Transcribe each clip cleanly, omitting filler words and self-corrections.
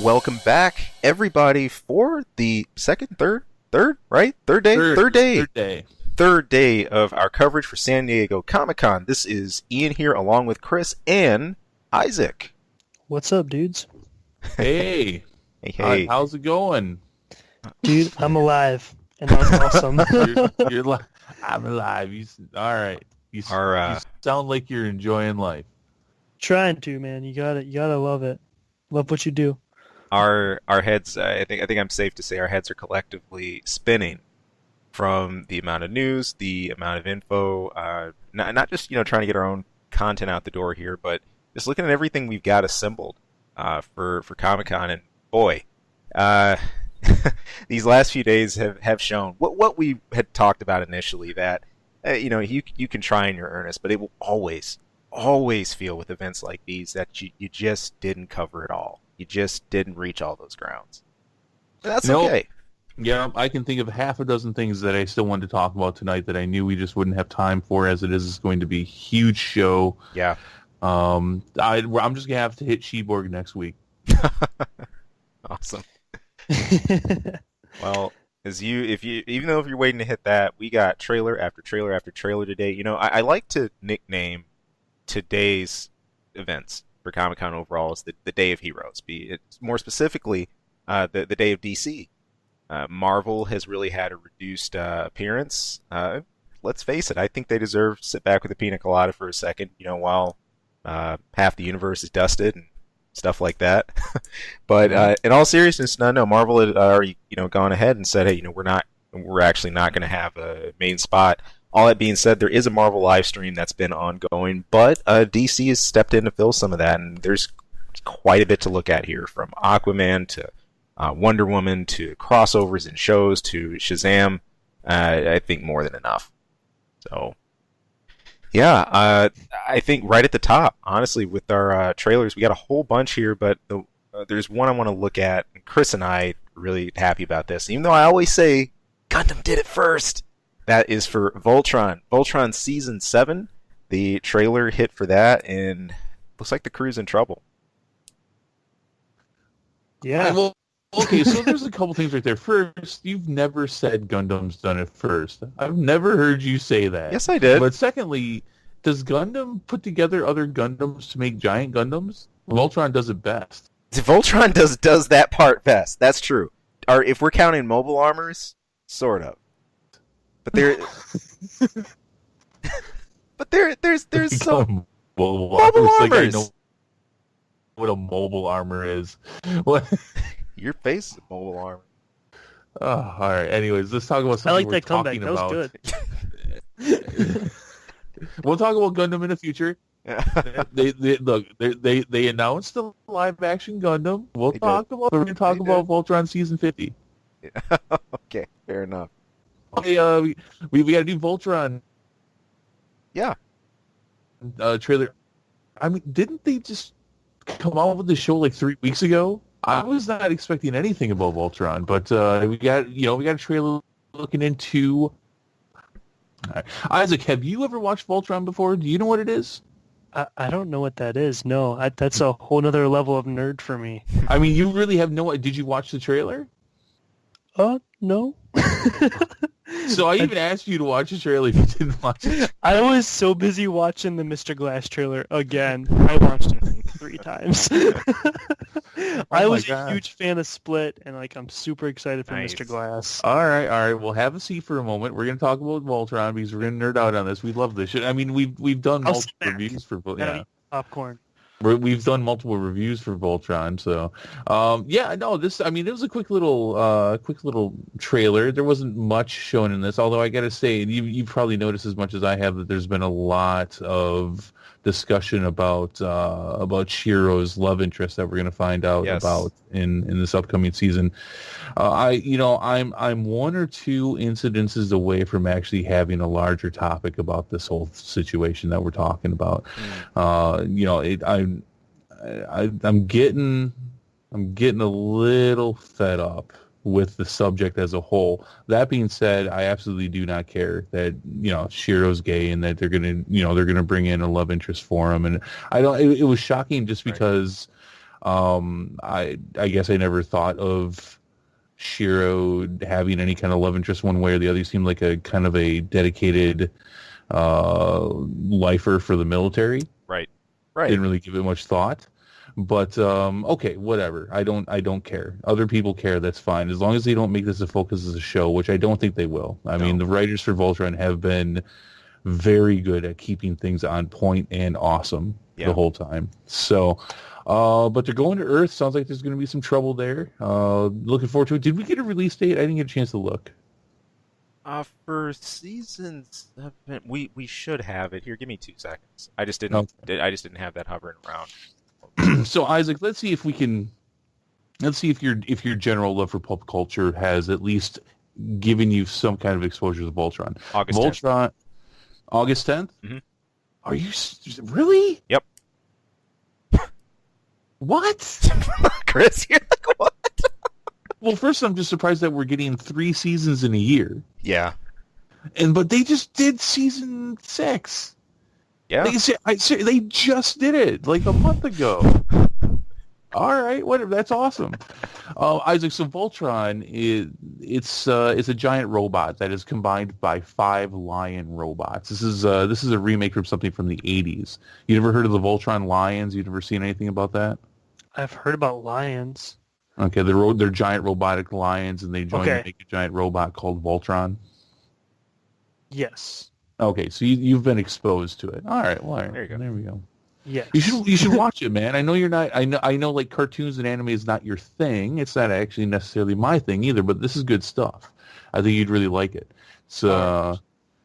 welcome back, everybody, for the third day of our coverage for San Diego Comic-Con. This is Ian here, along with Chris and Isaac. What's up, dudes? Hey. Hey. How's it going? Dude, I'm alive, and I'm awesome. You're I'm alive. All right. You sound like you're enjoying life. Trying to, man. You gotta love it. Love what you do. Our heads, I think I'm safe to say our heads are collectively spinning from the amount of news, the amount of info, not just trying to get our own content out the door here, but just looking at everything we've got assembled for Comic-Con. And boy, these last few days have shown what we had talked about initially, that you can try in your earnest, but it will always feel with events like these that you just didn't cover it all. You just didn't reach all those grounds. And that's okay. Yeah, I can think of half a dozen things that I still wanted to talk about tonight that I knew we just wouldn't have time for, as it is going to be a huge show. Yeah. I'm just gonna have to hit Sheborg next week. Awesome. Well, even though if you're waiting to hit that, we got trailer after trailer after trailer today. I like to nickname today's events for Comic-Con overall as the Day of Heroes. More specifically, the Day of DC. Marvel has really had a reduced appearance. Let's face it, I think they deserve to sit back with a pina colada for a second, while half the universe is dusted and stuff like that. But in all seriousness, no, Marvel had already gone ahead and said, hey, we're actually not going to have a main spot. All that being said, there is a Marvel live stream that's been ongoing, but DC has stepped in to fill some of that, and there's quite a bit to look at here, from Aquaman to Wonder Woman to crossovers and shows to SHAZAM. I think more than enough. So, yeah, I think right at the top, honestly, with our trailers, we got a whole bunch here, but there's one I want to look at, and Chris and I are really happy about this, even though I always say Gundam did it first. That is for Voltron. Voltron Season 7. The trailer hit for that, and looks like the crew's in trouble. Yeah. Well, okay, so there's a couple things right there. First, you've never said Gundam's done it first. I've never heard you say that. Yes, I did. But secondly, does Gundam put together other Gundams to make giant Gundams? Voltron does it best. Voltron does that part best. That's true. Or if we're counting mobile armors, sort of. But there's some mobile armors. Like, I know what a mobile armor is. What? Your face is a mobile armor. Oh, all right. Anyways, let's talk about something I like we're that comeback. talking about. That was good. We'll talk about Gundam in the future. They announced the live action Gundam. We're going to talk about Voltron Season 50. Yeah. Okay, fair enough. Hey, we got a new Voltron. Yeah. Trailer. I mean, didn't they just come out with the show like 3 weeks ago? I was not expecting anything about Voltron, but we got a trailer looking into. Right. Isaac, have you ever watched Voltron before? Do you know what it is? I don't know what that is. No, that's a whole nother level of nerd for me. I mean, you really have no. Did you watch the trailer? No. So I even asked you to watch the trailer if you didn't watch it. I was so busy watching the Mr. Glass trailer again. I watched it like 3 times. I was a huge fan of Split, and I'm super excited for Nice. Mr. Glass. All right. We'll have a seat for a moment. We're going to talk about Voltron because we're going to nerd out on this. We love this shit. I mean, we've done multiple reviews for Popcorn. We've done multiple reviews for Voltron, so this. I mean, it was a quick little trailer. There wasn't much shown in this, although I got to say, you probably noticed as much as I have that there's been a lot of discussion about Shiro's love interest that we're going to find out about in this upcoming season. I'm one or two incidences away from actually having a larger topic about this whole situation that we're talking about. I'm getting a little fed up with the subject as a whole. That being said, I absolutely do not care that Shiro's gay and that they're gonna bring in a love interest for him. And I don't. It was shocking just because I guess I never thought of Shiro having any kind of love interest one way or the other. He seemed like a kind of a dedicated lifer for the military. Right. Didn't really give it much thought. But okay, whatever. I don't care. Other people care. That's fine, as long as they don't make this a focus as a show, which I don't think they will. I mean, the writers for Voltron have been very good at keeping things on point and awesome the whole time. So, but they're going to Earth. Sounds like there's going to be some trouble there. Looking forward to it. Did we get a release date? I didn't get a chance to look. For season 7, we should have it. Here, give me 2 seconds. I just didn't. I just didn't have that hovering around. So Isaac, let's see if your general love for pulp culture has at least given you some kind of exposure to Voltron. August 10th. August 10th? Mm-hmm. Are you really? Yep. What? Chris, you're like, what? Well, first, I'm just surprised that we're getting 3 seasons in a year. Yeah. But they just did season 6. Yeah. They just did it like a month ago. All right, whatever. That's awesome. Isaac, so Voltron it's a giant robot that is combined by 5 lion robots. This is a remake from something from the 80s. You ever heard of the Voltron lions? You never seen anything about that? I've heard about lions. Okay, they're giant robotic lions, and they join to make a giant robot called Voltron. Yes. Okay, so you've been exposed to it. All right, well, There you go. There we go. Yes. You should watch it, man. I know you're not. I know like cartoons and anime is not your thing. It's not actually necessarily my thing either. But this is good stuff. I think you'd really like it. So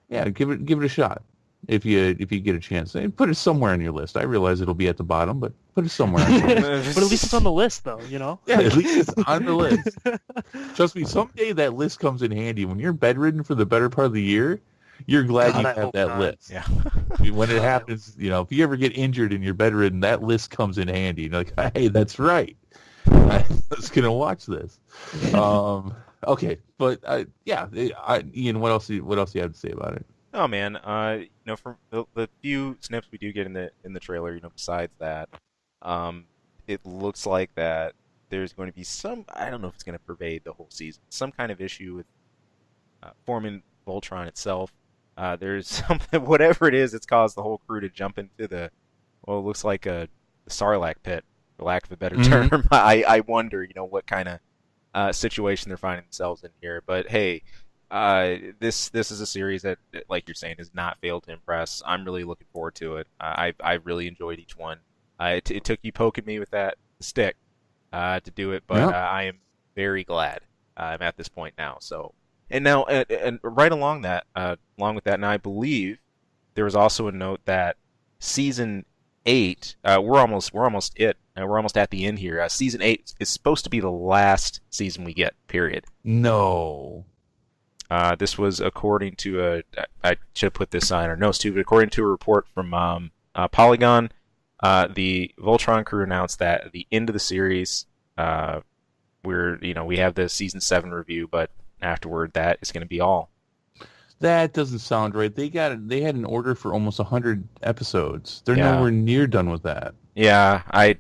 yeah, give it a shot if you get a chance. And put it somewhere on your list. I realize it'll be at the bottom, but put it somewhere on your list. But at least it's on the list, though. You know. Yeah, at least it's on the list. Trust me, someday that list comes in handy. When you're bedridden for the better part of the year, you're glad you have that list. Yeah. When it happens, if you ever get injured and you're bedridden, that list comes in handy. You're like, hey, that's right. I was going to watch this. Okay, but Ian, what else do you have to say about it? Oh man, from the few snips we do get in the trailer, besides that, it looks like that there's going to be some. I don't know if it's going to pervade the whole season. Some kind of issue with forming Voltron itself. There's something, whatever it is, it's caused the whole crew to jump into it looks like the Sarlacc pit, for lack of a better term. I wonder, what kind of situation they're finding themselves in here. But hey, this is a series that, like you're saying, has not failed to impress. I'm really looking forward to it. I really enjoyed each one. It took you poking me with that stick to do it, but I am very glad I'm at this point now. So. And now, and right along with that, and I believe there was also a note that season 8, we're almost at the end here. Season 8 is supposed to be the last season we get. Period. No. This was according to I should have put this on our notes too, but according to a report from Polygon, the Voltron crew announced that at the end of the series, we have the season 7 review, but afterward, that is going to be all. That doesn't sound right. They had an order for almost 100 episodes. They're nowhere near done with that. Yeah, I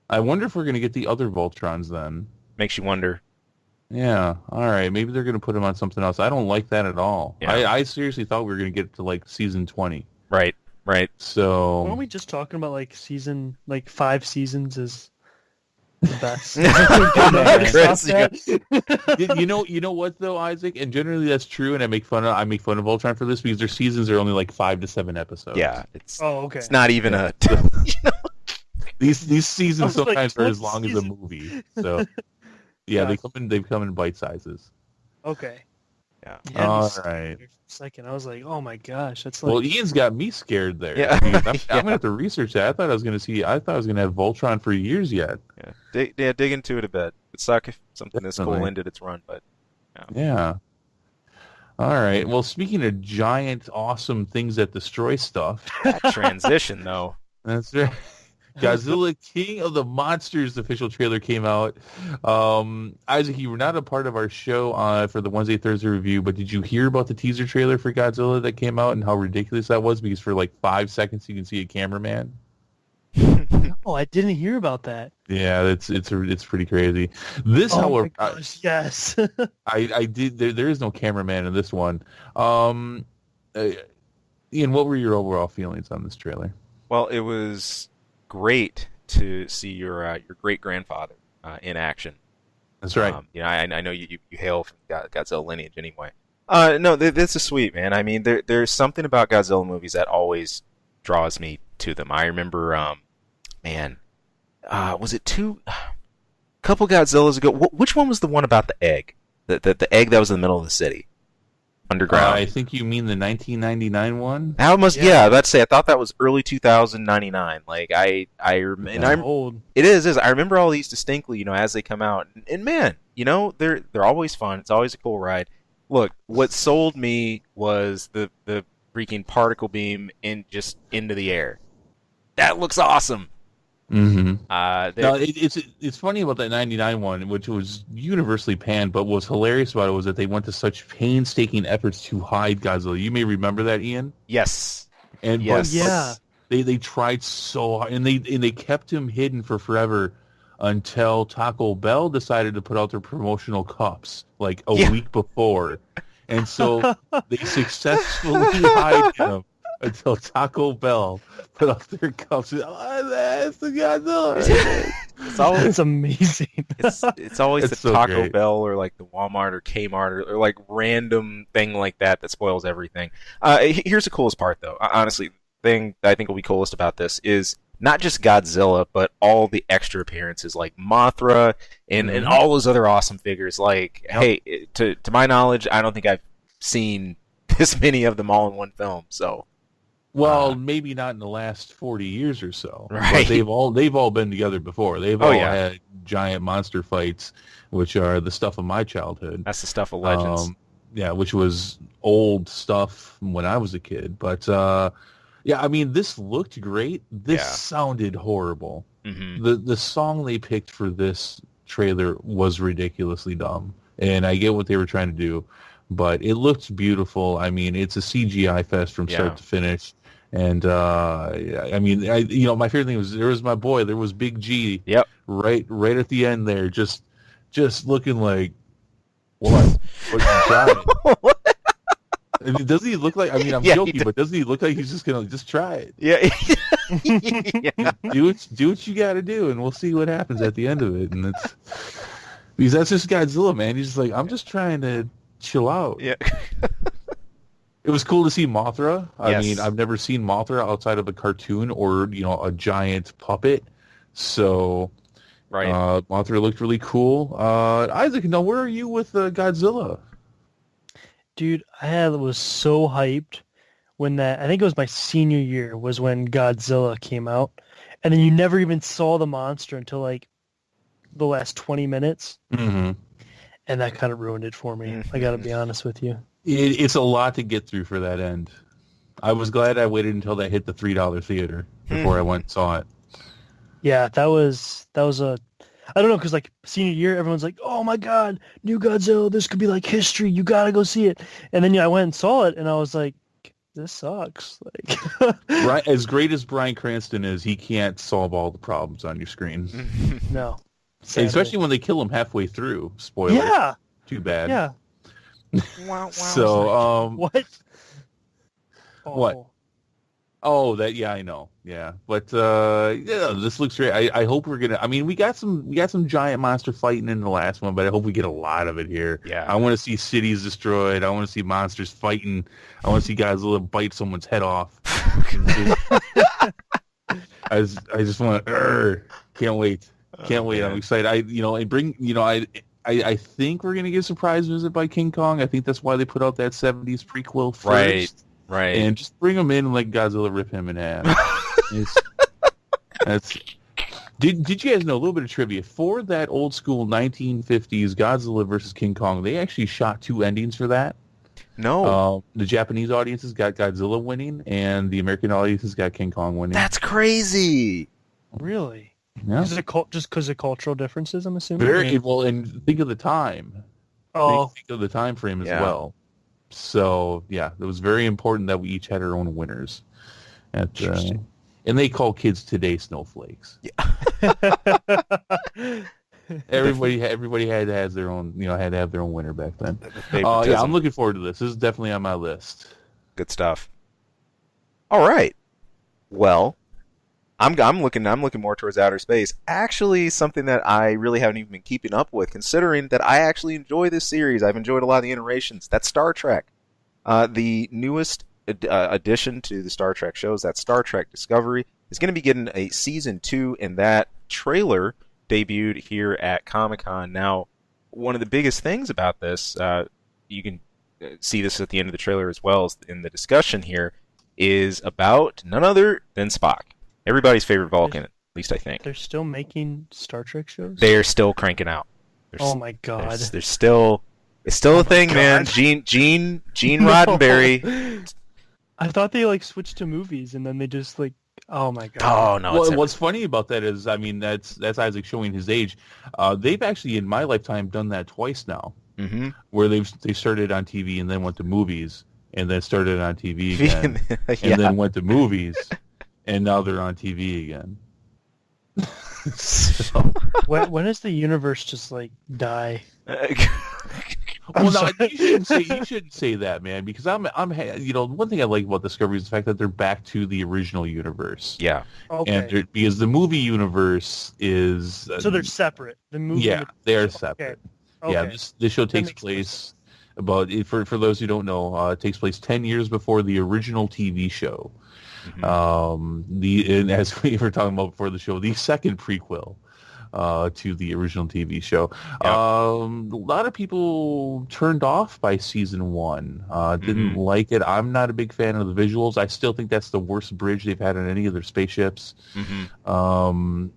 wonder if we're going to get the other Voltrons then. Makes you wonder. Yeah, all right. Maybe they're going to put them on something else. I don't like that at all. Yeah. I seriously thought we were going to get to like season 20. Right. So weren't we just talking about like 5 seasons is the best? You know what though, Isaac, and generally that's true, and I make fun of Voltron for this because their seasons are only like 5 to 7 episodes. Yeah, okay. It's not even a. These seasons sometimes are as long as a movie. So yeah, they come in bite sizes. Okay. Yeah. All right. For a second, I was like, "Oh my gosh, that's like." Well, Ian's got me scared there. Yeah. I'm gonna have to research that. I thought I was gonna have Voltron for years yet. Yeah. Dig into it a bit. It'd suck if something this cool ended its run, but. Yeah. All right. Well, speaking of giant, awesome things that destroy stuff. That transition, though. That's right. Godzilla King of the Monsters official trailer came out. Isaac, you were not a part of our show for the Wednesday, Thursday review, but did you hear about the teaser trailer for Godzilla that came out and how ridiculous that was? Because for like 5 seconds you can see a cameraman. Oh, I didn't hear about that. Yeah, it's pretty crazy. This, however, my gosh, yes. I did. There is no cameraman in this one. Ian, what were your overall feelings on this trailer? Well, it was great to see your great grandfather in action. That's right. I know you hail from Godzilla lineage anyway. No, this is sweet, man. I mean, there's something about Godzilla movies that always draws me to them. I remember, was it couple Godzillas ago? Which one was the one about the egg? The egg that was in the middle of the city, underground. I think you mean the 1999 one. How must? Yeah, let's say I thought that was early 2099. Like I'm old. It is. I remember all these distinctly. As they come out, and man, they're always fun. It's always a cool ride. Look, what sold me was the freaking particle beam into the air. That looks awesome. Mm-hmm. No, it's funny about that 99 one, which was universally panned, but what's hilarious about it was that they went to such painstaking efforts to hide Godzilla. You may remember that, Ian. Yes. And yes. Yeah. They tried so hard, and they kept him hidden for forever until Taco Bell decided to put out their promotional cups like a week before, and so they successfully hid him until Taco Bell put out their cups. That's the Godzilla. It's amazing. It's always the so Taco great. Bell or like the Walmart or Kmart or like random thing like that spoils everything. Here's the coolest part, though. Honestly, the thing that I think will be coolest about this is not just Godzilla, but all the extra appearances like Mothra and all those other awesome figures. Like, hey, to my knowledge, I don't think I've seen this many of them all in one film. So. Well, maybe not in the last 40 years or so. Right. But they've all been together before. They've all had giant monster fights, which are the stuff of my childhood. That's the stuff of legends. Which was old stuff when I was a kid. But I mean, this looked great. This sounded horrible. Mm-hmm. The song they picked for this trailer was ridiculously dumb, and I get what they were trying to do, but it looked beautiful. I mean, it's a CGI fest from start to finish. And I mean, my favorite thing was there was my boy. There was Big G. Yep. Right at the end there, just looking like what you got it. I mean, doesn't he look like? I mean, I'm joking, but doesn't he look like he's just gonna try it? Yeah. Do what you got to do, and we'll see what happens at the end of it. And it's because that's just Godzilla, man. He's just like, I'm just trying to chill out. Yeah. It was cool to see Mothra. I Yes. mean, I've never seen Mothra outside of a cartoon or, a giant puppet. So, Right. Mothra looked really cool. Isaac, now where are you with Godzilla? Dude, was so hyped when I think it was my senior year, was when Godzilla came out. And then you never even saw the monster until like the last 20 minutes. Mm-hmm. And that kind of ruined it for me. I got to be honest with you. It's a lot to get through for that end. I was glad I waited until that hit the $3 theater before I went and saw it. Yeah, that was a, I don't know, because like senior year, everyone's like, oh my God, new Godzilla, this could be like history. You got to go see it. And then I went and saw it and I was like, this sucks. Like, Right, as great as Bryan Cranston is, he can't solve all the problems on your screen. No. Especially when they kill him halfway through. Spoiler. Yeah. Too bad. Yeah. So, what? What? Oh, that, yeah, I know. Yeah. But, this looks great. I hope we're going to, I mean, we got some giant monster fighting in the last one, but I hope we get a lot of it here. Yeah. I want to see cities destroyed. I want to see monsters fighting. I want to see Godzilla bite someone's head off. I just want to, can't wait. Can't wait. Man. I'm excited. I think we're going to get a surprise visit by King Kong. I think that's why they put out that 70s prequel first. Right. And just bring him in and let Godzilla rip him in half. Did you guys know a little bit of trivia? For that old school 1950s Godzilla versus King Kong, they actually shot 2 endings for that. No. The Japanese audiences got Godzilla winning, and the American audiences got King Kong winning. That's crazy. Really? Yeah. Just because of cultural differences, I'm assuming? Very well, and think of the time. Oh. Think of the time frame as Yeah. well. So, yeah, it was very important that we each had our own winners. Interesting. And they call kids today snowflakes. Yeah. Everybody had to have their own, had to have their own winter back then. Favoritism. I'm looking forward to this. This is definitely on my list. Good stuff. All right. Well, I'm looking more towards outer space. Actually, something that I really haven't even been keeping up with, considering that I actually enjoy this series. I've enjoyed a lot of the iterations. That's Star Trek. The newest addition to the Star Trek shows, that Star Trek Discovery, is going to be getting a season 2, and that trailer debuted here at Comic-Con. Now, one of the biggest things about this, you can see this at the end of the trailer as well as in the discussion here, is about none other than Spock. Everybody's favorite Vulcan, at least I think. They're still making Star Trek shows? They're still cranking out. Oh my god. There's still... It's still a thing, man. Gene Roddenberry. I thought they switched to movies and then they just oh my god. Oh no. Well, what's funny about that is, that's Isaac showing his age. They've actually in my lifetime done that twice now. Mm-hmm. Where they started on TV and then went to movies, and then started on TV again, Yeah. and then went to movies, and now they're on TV again. So, When does the universe just die? well, no, you shouldn't say that, man, because I'm one thing I like about Discovery is the fact that they're back to the original universe. Yeah. Okay. And because the movie universe is So they're separate. The movie. yeah, they are separate. Okay. Yeah, this show takes makes place for those who don't know, it takes place 10 years before the original TV show. Mm-hmm. And as we were talking about before the show, the second prequel to the original TV show. Yep. A lot of people turned off by season 1. Didn't like it. I'm not a big fan of the visuals. I still think that's the worst bridge they've had on any of their spaceships. Mm-hmm.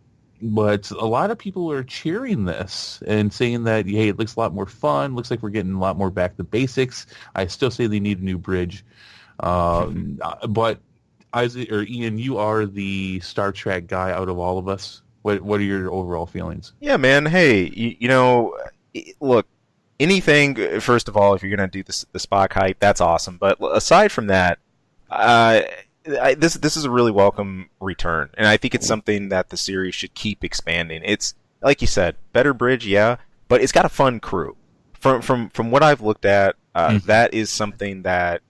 But a lot of people are cheering this and saying that, hey, it looks a lot more fun. Looks like we're getting a lot more back to basics. I still say they need a new bridge. But Isaac or Ian, you are the Star Trek guy out of all of us. What are your overall feelings? Yeah, man. Hey, look, anything, first of all, if you're going to do the Spock hype, that's awesome. But aside from that, this is a really welcome return. And I think it's something that the series should keep expanding. It's, like you said, better bridge, yeah, but it's got a fun crew. From what I've looked at, that is something that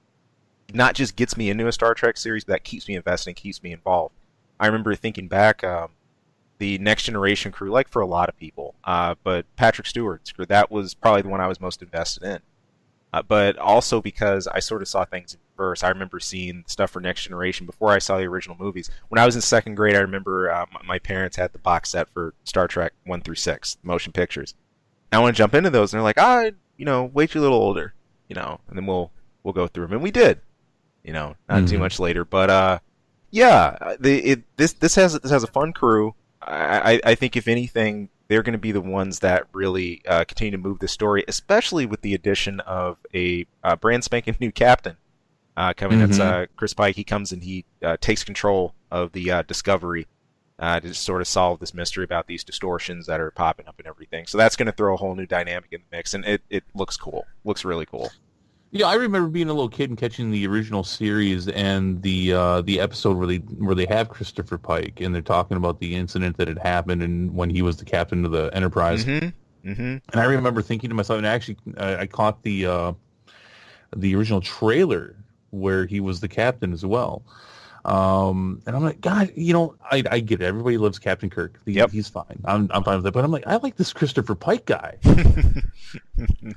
not just gets me into a Star Trek series, but that keeps me invested and keeps me involved. I remember thinking back... the Next Generation crew, like for a lot of people, but Patrick Stewart's crew, that was probably the one I was most invested in. But also because I sort of saw things in reverse. I remember seeing stuff for Next Generation before I saw the original movies. When I was in second grade, I remember my parents had the box set for Star Trek 1 through 6, motion pictures. And I want to jump into those, and they're like, wait till you're a little older, and then we'll go through them. And we did, not too much later. But this has a fun crew. I think, if anything, they're going to be the ones that really continue to move the story, especially with the addition of a brand spanking new captain coming. That's Chris Pike. He comes and he takes control of the Discovery to sort of solve this mystery about these distortions that are popping up and everything. So that's going to throw a whole new dynamic in the mix, and it looks cool. Looks really cool. Yeah, I remember being a little kid and catching the original series and the episode where they have Christopher Pike and they're talking about the incident that had happened and when he was the captain of the Enterprise. Mm-hmm. Mm-hmm. And I remember thinking to myself, and actually I caught the original trailer where he was the captain as well. And I'm like, God, I get it. Everybody loves Captain Kirk. He's fine. I'm fine with that. But I'm like, I like this Christopher Pike guy.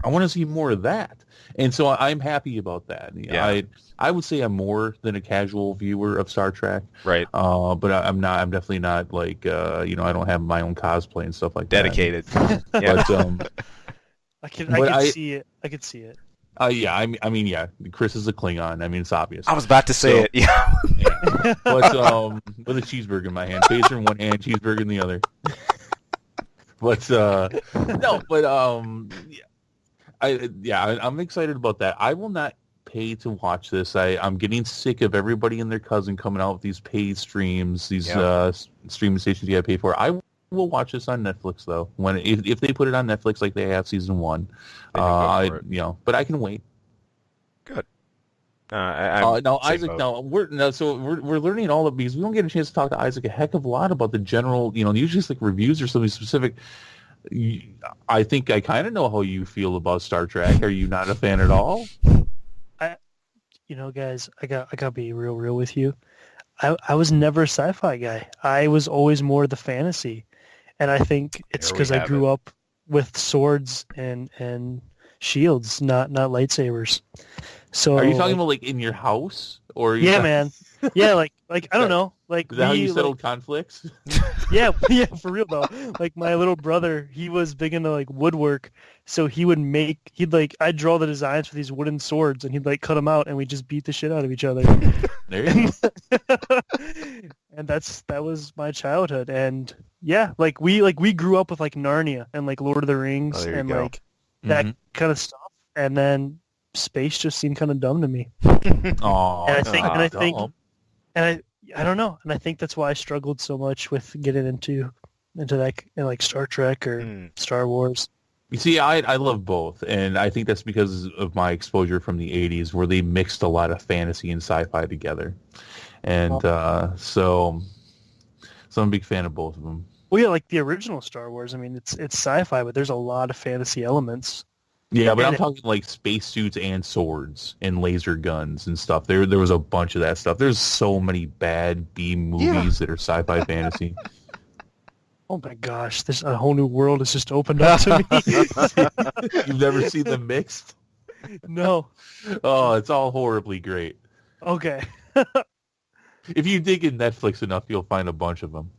I want to see more of that. And so I'm happy about that. Yeah. I would say I'm more than a casual viewer of Star Trek. Right. But I'm definitely not like, I don't have my own cosplay and stuff like Dedicated. that. Yeah. But, I could see it. I could see it. Yeah. I mean, yeah. Chris is a Klingon. I mean, it's obvious. I was about to say it. Yeah. But with a cheeseburger in my hand, phaser in one hand, cheeseburger in the other. But no. But I'm excited about that. I will not pay to watch this. I'm getting sick of everybody and their cousin coming out with these paid streams, these streaming stations you got to pay for. I will watch this on Netflix though. If they put it on Netflix like they have season 1, but I can wait. Good. No, same Isaac. boat. No, we're learning all of because we don't get a chance to talk to Isaac a heck of a lot about the general. Usually it's like reviews or something specific. I think I kind of know how you feel about Star Trek. Are you not a fan at all? Guys, I gotta be real with you. I was never a sci-fi guy. I was always more the fantasy, and I think it's because I grew up with swords and shields, not lightsabers. So are you talking about like in your house or? Yeah, man. Yeah, like I don't know. Like is that how you settled conflicts? Yeah, for real though. Like my little brother, he was big into like woodwork, so I'd draw the designs for these wooden swords, and he'd like cut them out, and we just beat the shit out of each other. There you go. And that was my childhood, and yeah, like we grew up with like Narnia and like Lord of the Rings and like that kind of stuff, and then space just seemed kind of dumb to me. Oh, I don't know, and I think that's why I struggled so much with getting into that, like Star Trek or Star Wars. You see, I love both, and I think that's because of my exposure from the 80s where they mixed a lot of fantasy and sci-fi together. And so I'm a big fan of both of them. Well, yeah, like the original Star Wars, I mean, it's sci-fi, but there's a lot of fantasy elements. Yeah, but I'm talking like spacesuits and swords and laser guns and stuff. There was a bunch of that stuff. There's so many bad B movies that are sci-fi fantasy. Oh my gosh, this a whole new world has just opened up to me. You've never seen them mixed? No. Oh, it's all horribly great. Okay. If you dig in Netflix enough, you'll find a bunch of them.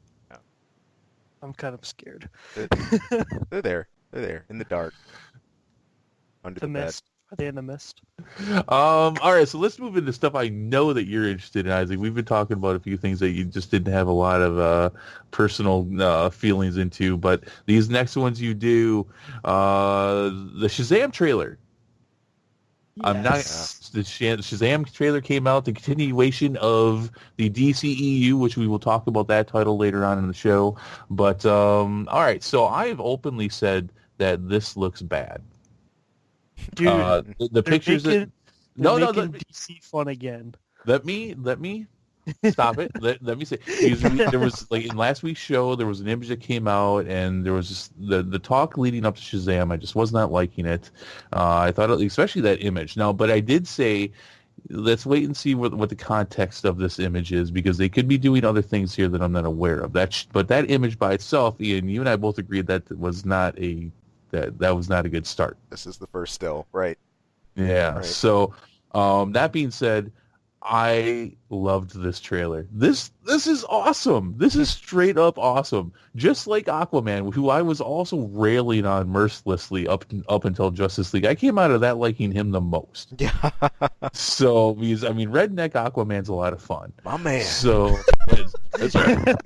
I'm kind of scared. They're there. They're there in the dark. Under the mist. Are they in the mist? All right, so let's move into stuff I know that you're interested in, Isaac. We've been talking about a few things that you just didn't have a lot of personal feelings into, but these next ones you do. The Shazam trailer. Yes. The Shazam trailer came out, the continuation of the DCEU, which we will talk about that title later on in the show. But, all right, so I've openly said that this looks bad. Dude, the pictures making DC fun again. Let me stop it. Let me say there was like in last week's show there was an image that came out and there was just the talk leading up to Shazam. I just was not liking it. I thought especially that image. Now, but I did say let's wait and see what the context of this image is because they could be doing other things here that I'm not aware of. But that image by itself, Ian, you and I both agreed that was not a good start. This is the first still, right? Yeah. Right. So that being said, I loved this trailer. This is awesome. This is straight up awesome. Just like Aquaman, who I was also railing on mercilessly up until Justice League. I came out of that liking him the most. Yeah. So because I mean, redneck Aquaman's a lot of fun. My man. So that's right.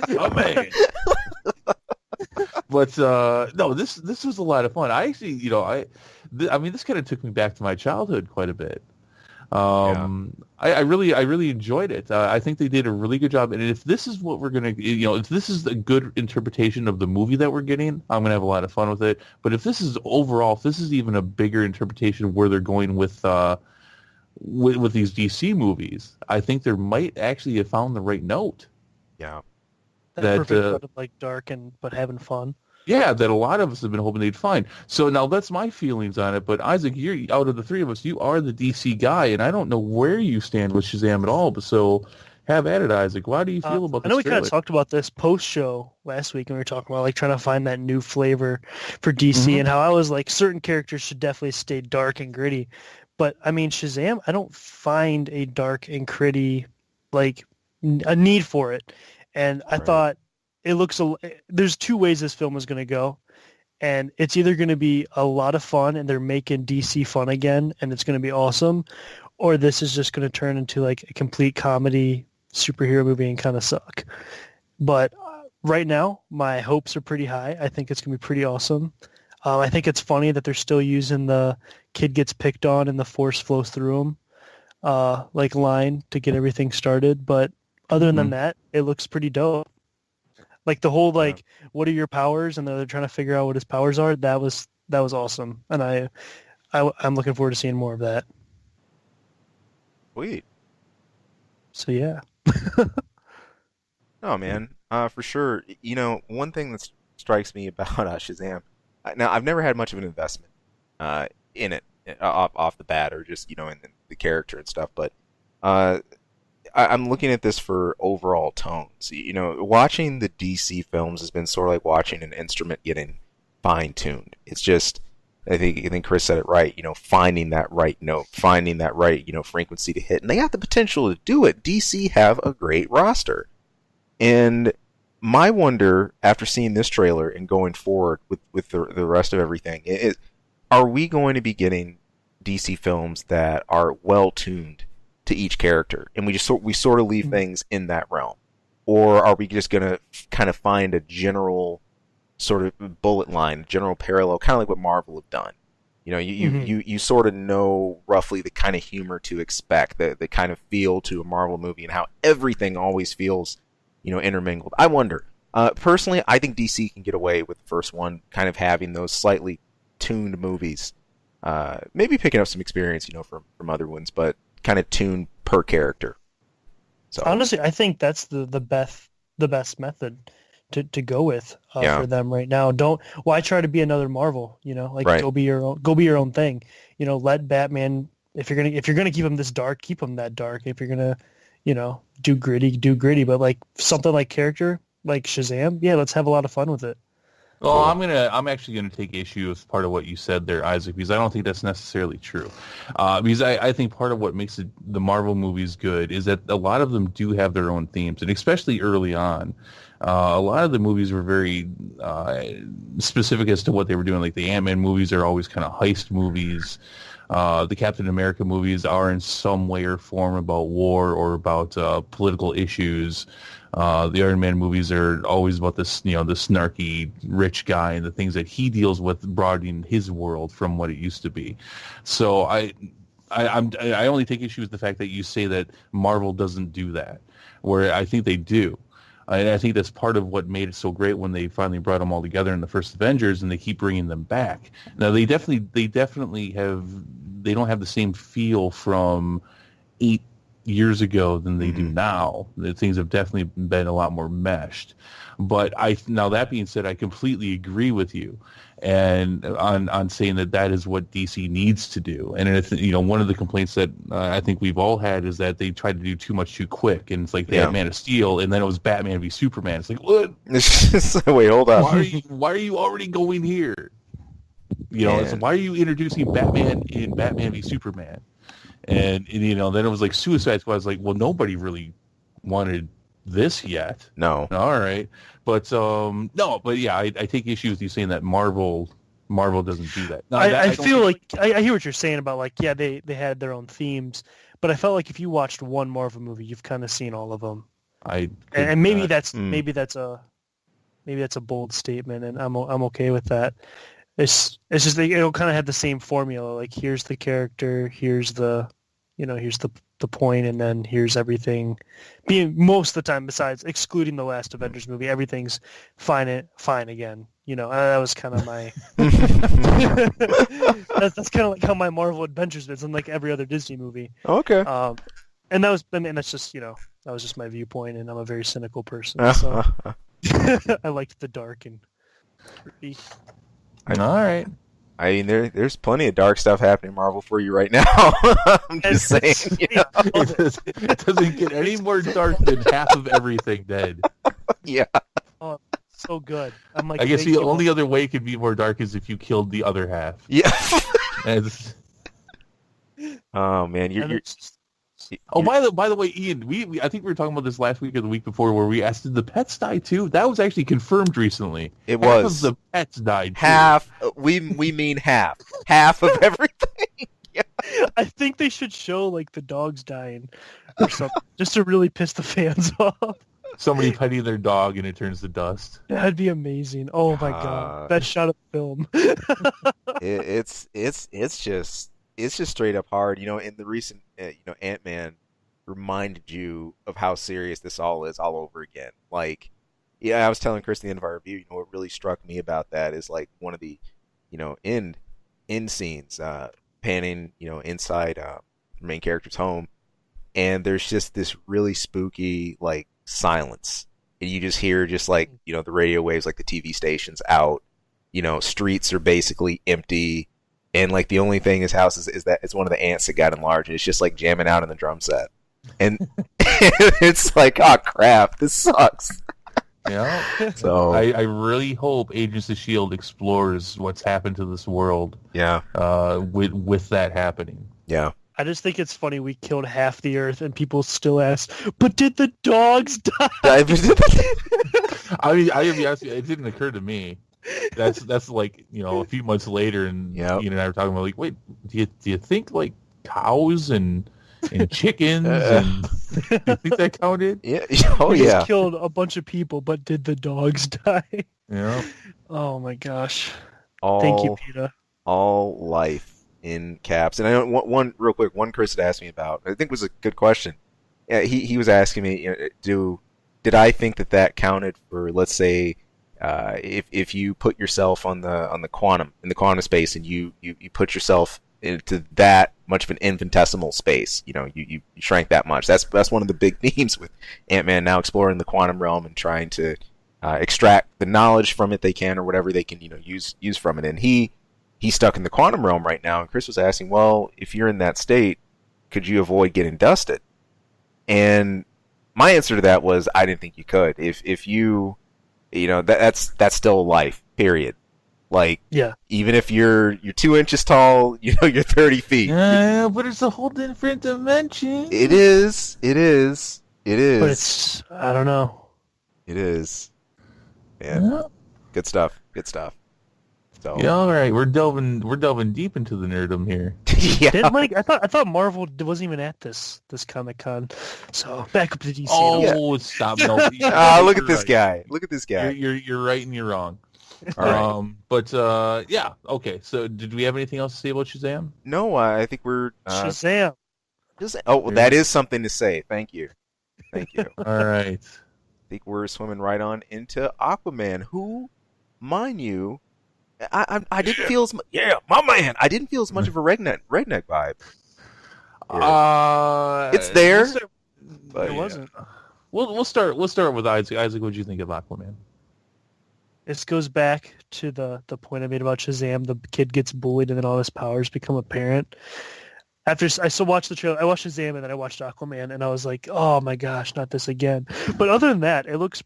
My man. But no, this was a lot of fun. I actually, I mean, this kind of took me back to my childhood quite a bit. I really enjoyed it. I think they did a really good job. And if this is what we're gonna, if this is a good interpretation of the movie that we're getting, I'm gonna have a lot of fun with it. But if this is even a bigger interpretation of where they're going with these DC movies, I think they might actually have found the right note. Yeah. That perfect of like dark but having fun. Yeah, that a lot of us have been hoping they'd find. So now that's my feelings on it. But Isaac, you're out of the three of us, you are the DC guy, and I don't know where you stand with Shazam at all. But so have at it, Isaac. Why do you feel about this? I know we trailer? kind of talked about this post-show last week, and we were talking about like trying to find that new flavor for DC, and how I was like certain characters should definitely stay dark and gritty. But I mean, Shazam, I don't find a dark and gritty like a need for it. And I thought it looks there's two ways this film is going to go, and it's either going to be a lot of fun and they're making DC fun again and it's going to be awesome, or this is just going to turn into like a complete comedy superhero movie and kind of suck. But right now my hopes are pretty high. I think it's going to be pretty awesome. I think it's funny that they're still using the kid gets picked on and the force flows through him like line to get everything started, but other than that, it looks pretty dope. Like the whole what are your powers, and they're trying to figure out what his powers are. That was awesome, and I'm looking forward to seeing more of that. Sweet. So yeah. Oh man, for sure. You know, one thing that strikes me about Shazam. Now, I've never had much of an investment in it off the bat, or just in the character and stuff. But uh, I'm looking at this for overall tones. You know, watching the DC films has been sort of like watching an instrument getting fine tuned. It's just, I think Chris said it right. You know, finding that right note, finding that right frequency to hit, and they have the potential to do it. DC have a great roster. And my wonder, after seeing this trailer and going forward with the rest of everything, is are we going to be getting DC films that are well tuned to each character, and we sort of leave things in that realm, or are we just going to kind of find a general sort of bullet line, general parallel, kind of like what Marvel have done? You know, you sort of know roughly the kind of humor to expect, the kind of feel to a Marvel movie, and how everything always feels intermingled. I wonder. Personally, I think DC can get away with the first one, kind of having those slightly tuned movies. Maybe picking up some experience, from other ones, but kind of tuned per character. So honestly, I think that's the best method to go with for them right now. Why try to be another Marvel? Right. Go be your own thing. Let Batman, if you're gonna keep him this dark, keep him that dark. If you're gonna do gritty, but like something like character, like Shazam, yeah, let's have a lot of fun with it. Well, I'm actually gonna take issue with part of what you said there, Isaac, because I don't think that's necessarily true. Because I think part of what makes the Marvel movies good is that a lot of them do have their own themes, and especially early on, a lot of the movies were very specific as to what they were doing. Like the Ant-Man movies are always kind of heist movies. The Captain America movies are in some way or form about war or about political issues. The Iron Man movies are always about this, the snarky rich guy and the things that he deals with, broadening his world from what it used to be. So I only take issue with the fact that you say that Marvel doesn't do that, where I think they do. And I think that's part of what made it so great when they finally brought them all together in the first Avengers, and they keep bringing them back. Now they definitely have. They don't have the same feel from 8 years ago than they do now. The things have definitely been a lot more meshed. But now that being said, I completely agree with you, and on saying that is what DC needs to do. And it's, one of the complaints that I think we've all had is that they tried to do too much too quick, and it's like they had Man of Steel, and then it was Batman v Superman. It's like, what? Wait, hold on. Why are you already going here? It's why are you introducing Batman in Batman v Superman? And then it was like Suicide Squad. I was like, well, nobody really wanted this yet. No. All right. But yeah, I take issue with you saying that Marvel doesn't do that. No, I feel like I hear what you're saying about, like, yeah, they had their own themes, but I felt like if you watched one Marvel movie, you've kind of seen all of them. And maybe that's a bold statement, and I'm okay with that. It's just it'll kind of have the same formula. Like, here's the character, here's the point, and then here's everything. Being most of the time, besides excluding the last Avengers movie, everything's fine again. That was kind of my. that's kind of like how my Marvel Adventures is, in like every other Disney movie. Okay. And that's just that was just my viewpoint, and I'm a very cynical person, so I liked the dark and gritty. All right. I mean, there's plenty of dark stuff happening in Marvel for you right now. I'm just saying. It doesn't get any more dark than half of everything dead. Yeah. Oh, so good. I'm like, I guess the only other way it could be more dark is if you killed the other half. Yeah. Oh man, you're Oh, by the way, Ian, we I think we were talking about this last week or the week before, where we asked, did the pets die too? That was actually confirmed recently. It half was. of the pets died. Half. We mean half. Half of everything. Yeah. I think they should show like the dogs dying or something, just to really piss the fans off. Somebody petting their dog and it turns to dust. That'd be amazing. Oh my god, best shot of the film. It's just straight up hard. In the recent, Ant-Man reminded you of how serious this all is all over again. Like, I was telling Chris at the end of our review, what really struck me about that is like one of the, end scenes, panning, inside the main character's home, and there's just this really spooky like silence, and you just hear just like the radio waves, like the TV stations out. Streets are basically empty, and like the only thing his house is that it's one of the ants that got enlarged, and it's just like jamming out in the drum set, and it's like, oh crap, this sucks. Yeah. So I really hope Agents of S.H.I.E.L.D. explores what's happened to this world. Yeah. With that happening. Yeah. I just think it's funny we killed half the Earth and people still ask, but did the dogs die? I mean, I be honest, it didn't occur to me. That's like a few months later, and Ian and I were talking about like, wait, do you think like cows and chickens and do you think that counted? Yeah. We just killed a bunch of people, but did the dogs die? Yeah. Oh my gosh. Thank you, Peter. All life in caps. And I know one real quick. One Chris had asked me about. I think was a good question. Yeah, he was asking me, did I think that counted for, let's say, if you put yourself on the quantum space, and you put yourself into that much of an infinitesimal space, you shrank that much. That's one of the big themes with Ant-Man now exploring the quantum realm and trying to extract the knowledge from it they can, or whatever they can use from it. And he's stuck in the quantum realm right now. And Chris was asking, well, if you're in that state, could you avoid getting dusted? And my answer to that was, I didn't think you could. If you that's still life, period. Like, yeah, even if you're 2 inches tall, you're 30 feet. Yeah, but it's a whole different dimension. It is. But it's, I don't know. It is. Yeah. Good stuff. So yeah, all right, we're delving deep into the nerdom here. Yeah. I thought Marvel wasn't even at this Comic-Con. So back up to DC. Oh, stop! No, look at this guy. Look at this guy. You're right and you're wrong. All right. But yeah, okay. So, did we have anything else to say about Shazam? No, I think we're Shazam. Well, that is something to say. Thank you. All right. I think we're swimming right on into Aquaman, who, mind you, I didn't feel as much. Yeah, my man. I didn't feel as much of a redneck vibe. It's there. But it wasn't. We'll start with Isaac. Isaac, what do you think of Aquaman? This goes back to the point I made about Shazam. The kid gets bullied, and then all his powers become apparent. After I still watched the trailer, I watched Shazam, and then I watched Aquaman, and I was like, "Oh my gosh, not this again!" But other than that, it looks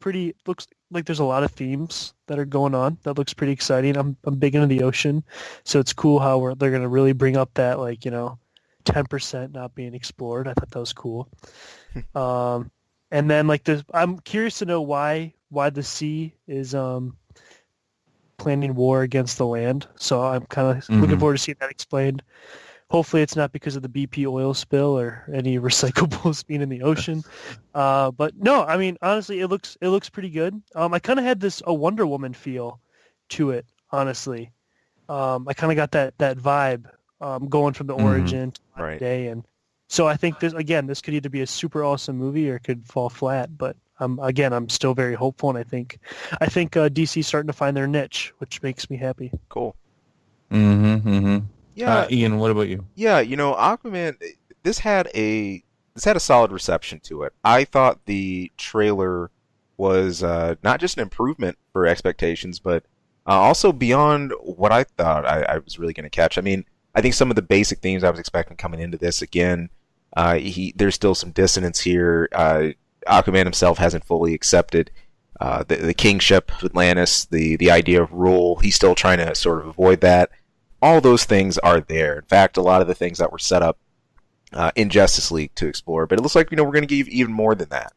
like there's a lot of themes that are going on. That looks pretty exciting. I'm big into the ocean, so it's cool how they're gonna really bring up that 10% not being explored. I thought that was cool. And then I'm curious to know why the sea is planning war against the land. So I'm kind of looking forward to seeing that explained. Hopefully it's not because of the BP oil spill or any recyclables being in the ocean. But no, I mean, honestly, it looks pretty good. I kind of had a Wonder Woman feel to it, honestly. I kind of got that vibe going from the origin to today. And so I think this could either be a super awesome movie or it could fall flat. But I'm still very hopeful, and I think DC's starting to find their niche, which makes me happy. Cool. Yeah, Ian, what about you? Yeah, Aquaman. This had a solid reception to it. I thought the trailer was not just an improvement for expectations, but also beyond what I thought I was really going to catch. I mean, I think some of the basic themes I was expecting coming into this, again, there's still some dissonance here. Aquaman himself hasn't fully accepted the kingship of Atlantis, the idea of rule. He's still trying to sort of avoid that. All those things are there. In fact, a lot of the things that were set up in Justice League to explore. But it looks like we're going to give even more than that,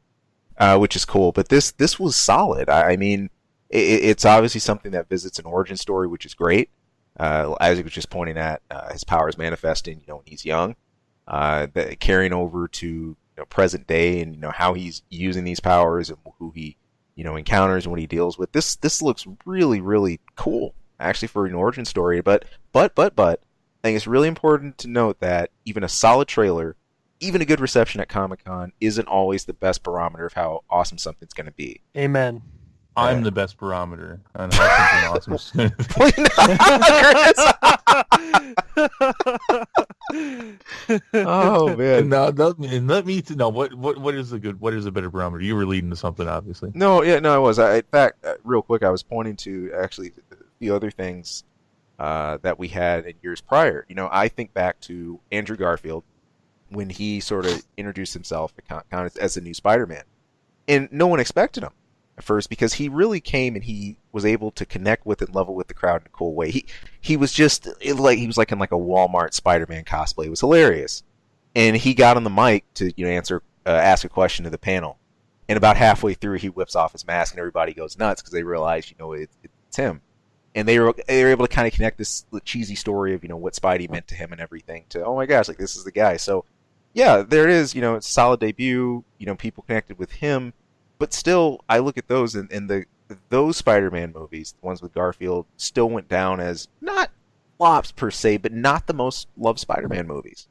which is cool. But this was solid. I mean, it's obviously something that visits an origin story, which is great. Isaac was just pointing at his powers manifesting, when he's young, carrying over to present day, and how he's using these powers and who he encounters and what he deals with. This looks really, really cool, actually, for an origin story. But I think it's really important to note that even a solid trailer, even a good reception at Comic-Con, isn't always the best barometer of how awesome something's going to be. Amen. I'm the best barometer on how something awesome is. Oh man! Let me to know what is a better barometer? You were leading to something, obviously. No, I was. In fact, real quick, I was pointing to actually a few other things that we had in years prior. I think back to Andrew Garfield when he sort of introduced himself as the new Spider-Man, and no one expected him at first because he really came and he was able to connect with and level with the crowd in a cool way. He was just like he was like in like a Walmart Spider-Man cosplay. It was hilarious, and he got on the mic to ask a question to the panel, and about halfway through he whips off his mask and everybody goes nuts because they realize it's him, and they were able to kind of connect this cheesy story of what Spidey meant to him and everything to, oh my gosh, like this is the guy. So yeah, there it is. It's a solid debut. People connected with him. But still, I look at those and those Spider-Man movies, the ones with Garfield, still went down as not flops per se, but not the most loved Spider-Man movies.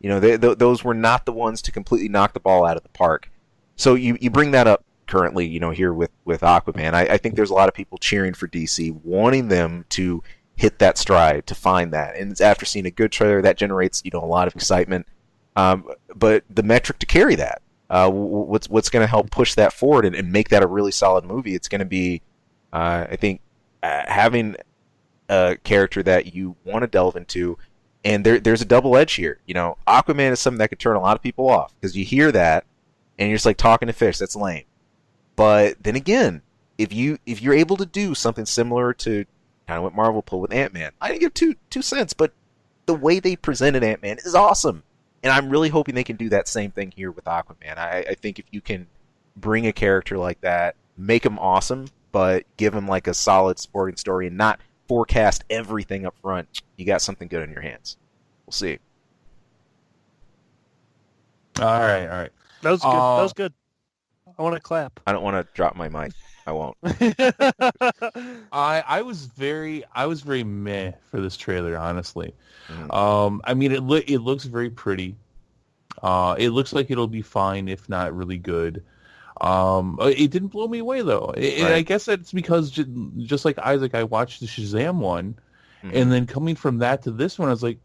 Those were not the ones to completely knock the ball out of the park. So you bring that up currently, here with Aquaman. I think there's a lot of people cheering for DC, wanting them to hit that stride, to find that. And after seeing a good trailer, that generates a lot of excitement. But the metric to carry that. What's going to help push that forward and make that a really solid movie? It's going to be, I think, having a character that you want to delve into, and there's a double edge here. Aquaman is something that could turn a lot of people off because you hear that and you're just like talking to fish. That's lame. But then again, if you're able to do something similar to kind of what Marvel pulled with Ant-Man, I didn't give two cents, but the way they presented Ant-Man is awesome. And I'm really hoping they can do that same thing here with Aquaman. I think if you can bring a character like that, make him awesome, but give him like a solid supporting story and not forecast everything up front, you got something good in your hands. We'll see. All right. That was good. That was good. I want to clap. I don't want to drop my mic. I won't. I was very meh for this trailer, honestly. Mm. I mean, it looks very pretty. It looks like it'll be fine, if not really good. It didn't blow me away though. And I guess that's because just like Isaac, I watched the Shazam one, and then coming from that to this one, I was like,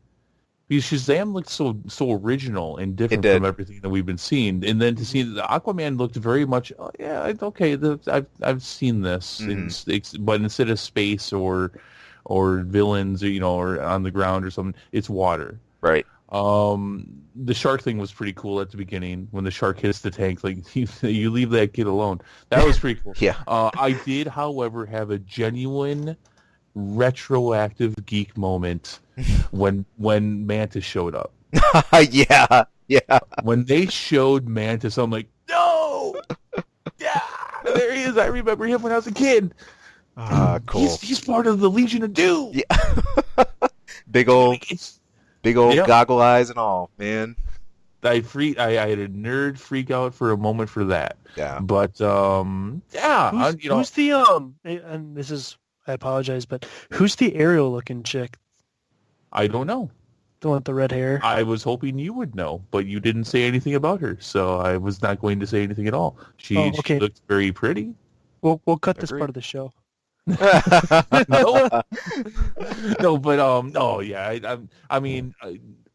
because Shazam looked so original and different from everything that we've been seeing, and then to see the Aquaman looked very much, I've seen this, but instead of space or villains, or on the ground or something, it's water. Right. The shark thing was pretty cool at the beginning when the shark hits the tank. Like you leave that kid alone. That was pretty cool. Yeah. I did, however, have a genuine retroactive geek moment when Mantis showed up. Yeah. When they showed Mantis, I'm like, no, yeah, there he is. I remember him when I was a kid. Cool. He's part of the Legion of Doom. Yeah. Big old goggle eyes and all, man. I had a nerd freak out for a moment for that. Yeah. But who's the and this is, I apologize, but who's the Ariel looking chick? I don't know. The one with the red hair. I was hoping you would know, but you didn't say anything about her, so I was not going to say anything at all. She looked very pretty. We'll cut this part of the show. No, but I mean,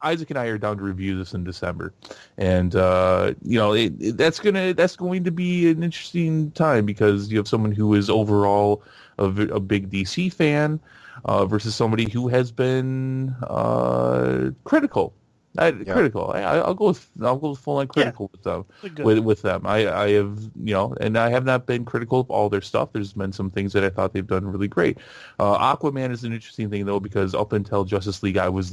Isaac and I are down to review this in December, and that's going to be an interesting time because you have someone who is overall a big DC fan versus somebody who has been critical. Critical. I'll go with full on critical with them. With them, I have and I have not been critical of all their stuff. There's been some things that I thought they've done really great. Aquaman is an interesting thing though because up until Justice League, I was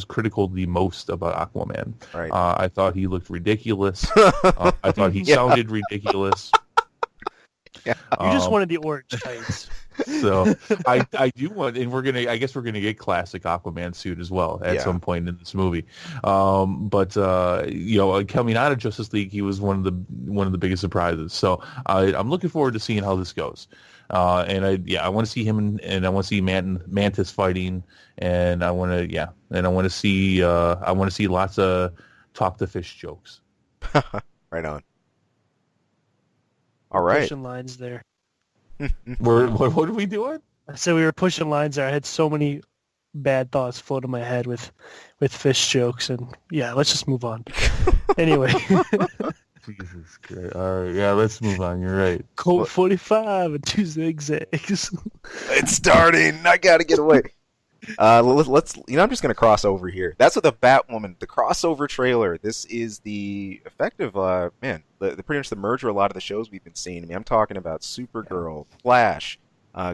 critical the most about Aquaman. Right. I thought he looked ridiculous. I thought he sounded ridiculous. Yeah. You just wanted the orange tights. So I do want, and I guess we're gonna get classic Aquaman suit as well at some point in this movie. But coming out of Justice League, he was one of the biggest surprises. So I'm looking forward to seeing how this goes. And I want to see him and I want to see Mantis fighting, and I want to see lots of talk to fish jokes. Right on. All right. Pushing lines there. What are we doing? I said we were pushing lines there. I had so many bad thoughts float in my head with fish jokes, and yeah, let's just move on. Anyway, Jesus Christ. All right, yeah, let's move on. You're right. Colt 45 and 2 zigzags. It's starting. I gotta get away. Let's. I'm just gonna cross over here. That's what the Batwoman, the crossover trailer. This is the effective. The pretty much the merger of a lot of the shows we've been seeing. I mean, I'm talking about Supergirl, Flash,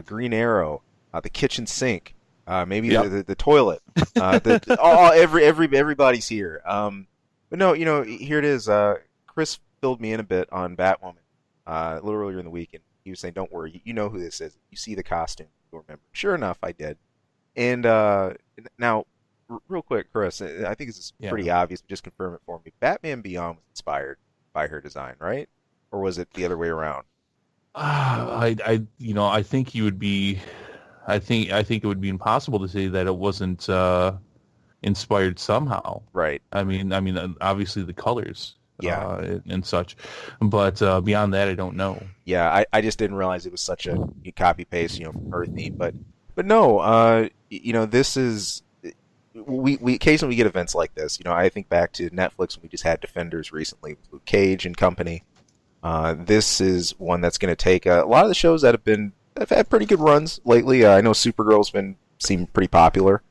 Green Arrow, the kitchen sink, maybe the toilet. Everybody's here. But no, here it is. Chris filled me in a bit on Batwoman a little earlier in the week, and he was saying, "Don't worry, you know who this is. You see the costume, you'll remember." Sure enough, I did. And now, real quick, Chris, I think this is pretty obvious, but just confirm it for me. Batman Beyond was inspired by her design, right? Or was it the other way around? I think you would be. I think it would be impossible to say that it wasn't inspired somehow. Right. I mean, obviously the colors. Yeah. And such, but beyond that, I don't know. Yeah, I just didn't realize it was such a copy paste, from her theme, but no, this is we occasionally get events like this. I think back to Netflix when we just had Defenders recently with Luke Cage and company. This is one that's going to take a lot of the shows that have had pretty good runs lately. I know Supergirl's seemed pretty popular,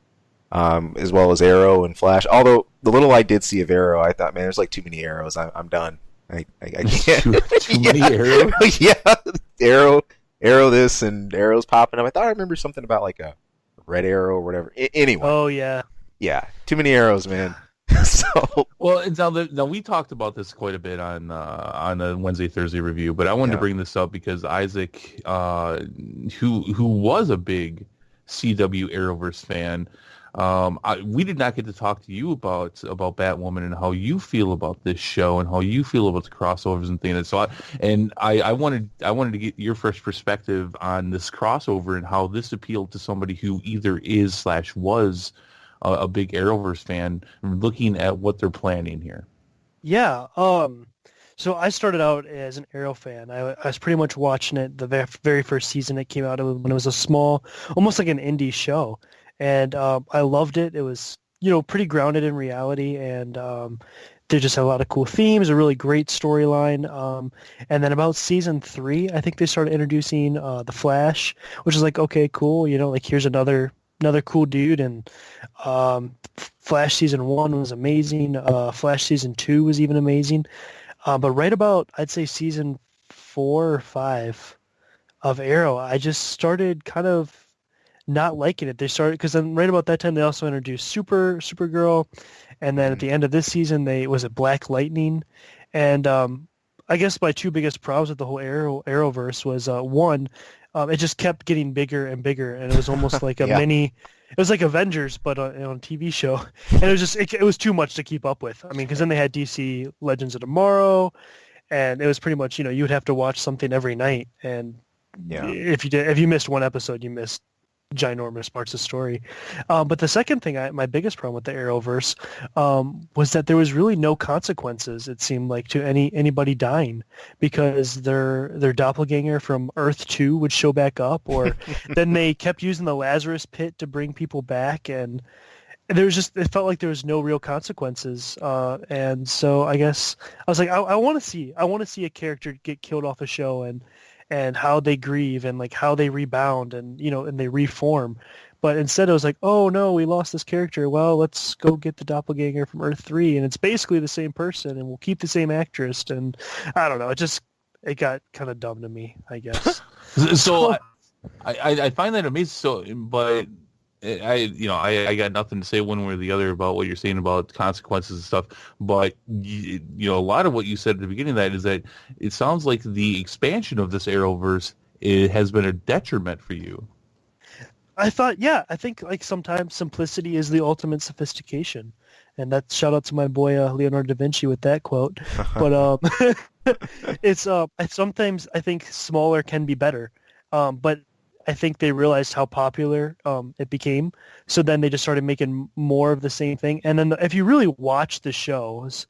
as well as Arrow and Flash. Although the little I did see of Arrow, I thought, man, there's like too many arrows. I'm done. I can't. too many arrows. Yeah, Arrow this and arrows popping up. I thought I remember something about like a red arrow or whatever. Anyway. Oh yeah. Yeah, too many arrows, man. So well, now we talked about this quite a bit on the Wednesday Thursday review, but I wanted to bring this up because Isaac, who was a big CW Arrowverse fan, we did not get to talk to you about Batwoman and how you feel about this show and how you feel about the crossovers and things. So I wanted to get your first perspective on this crossover and how this appealed to somebody who either is / was a big Arrowverse fan, looking at what they're planning here. Yeah. So I started out as an Arrow fan. I was pretty much watching it the very first season it came out when it was a small, almost like an indie show. And I loved it. It was, pretty grounded in reality, and they just had a lot of cool themes, a really great storyline. And then about season 3, I think they started introducing the Flash, which is like, okay, cool. Like here's another cool dude. And Flash season 1 was amazing. Flash season 2 was even amazing. But right about, I'd say season 4 or 5 of Arrow, I just started kind of not liking it. They started, because then right about that time they also introduced Supergirl, and then at the end of this season was it Black Lightning, and I guess my two biggest problems with the whole Arrowverse was one, it just kept getting bigger and bigger, and it was almost like a mini. It was like Avengers, but on a TV show, and it was just it was too much to keep up with. I mean, because then they had DC Legends of Tomorrow, and it was pretty much you would have to watch something every night, and if you missed one episode, you missed ginormous parts of the story. But the second thing, my biggest problem with the Arrowverse was that there was really no consequences, it seemed like, to anybody dying, because their doppelganger from Earth 2 would show back up, or then they kept using the Lazarus Pit to bring people back, and it felt like there was no real consequences. And so I guess I was like, I want to see a character get killed off a show, and how they grieve and like how they rebound and and they reform. But instead it was like, oh no, we lost this character. Well, let's go get the doppelganger from Earth 3, and it's basically the same person, and we'll keep the same actress. And I don't know, it got kind of dumb to me, I guess. So I find that amazing. So, but I got nothing to say one way or the other about what you're saying about consequences and stuff. But a lot of what you said at the beginning of that is that it sounds like the expansion of this Arrowverse has been a detriment for you. I think like sometimes simplicity is the ultimate sophistication, and that's shout out to my boy Leonardo da Vinci with that quote. But it's sometimes I think smaller can be better, but I think they realized how popular it became, so then they just started making more of the same thing. And then if you really watch the shows,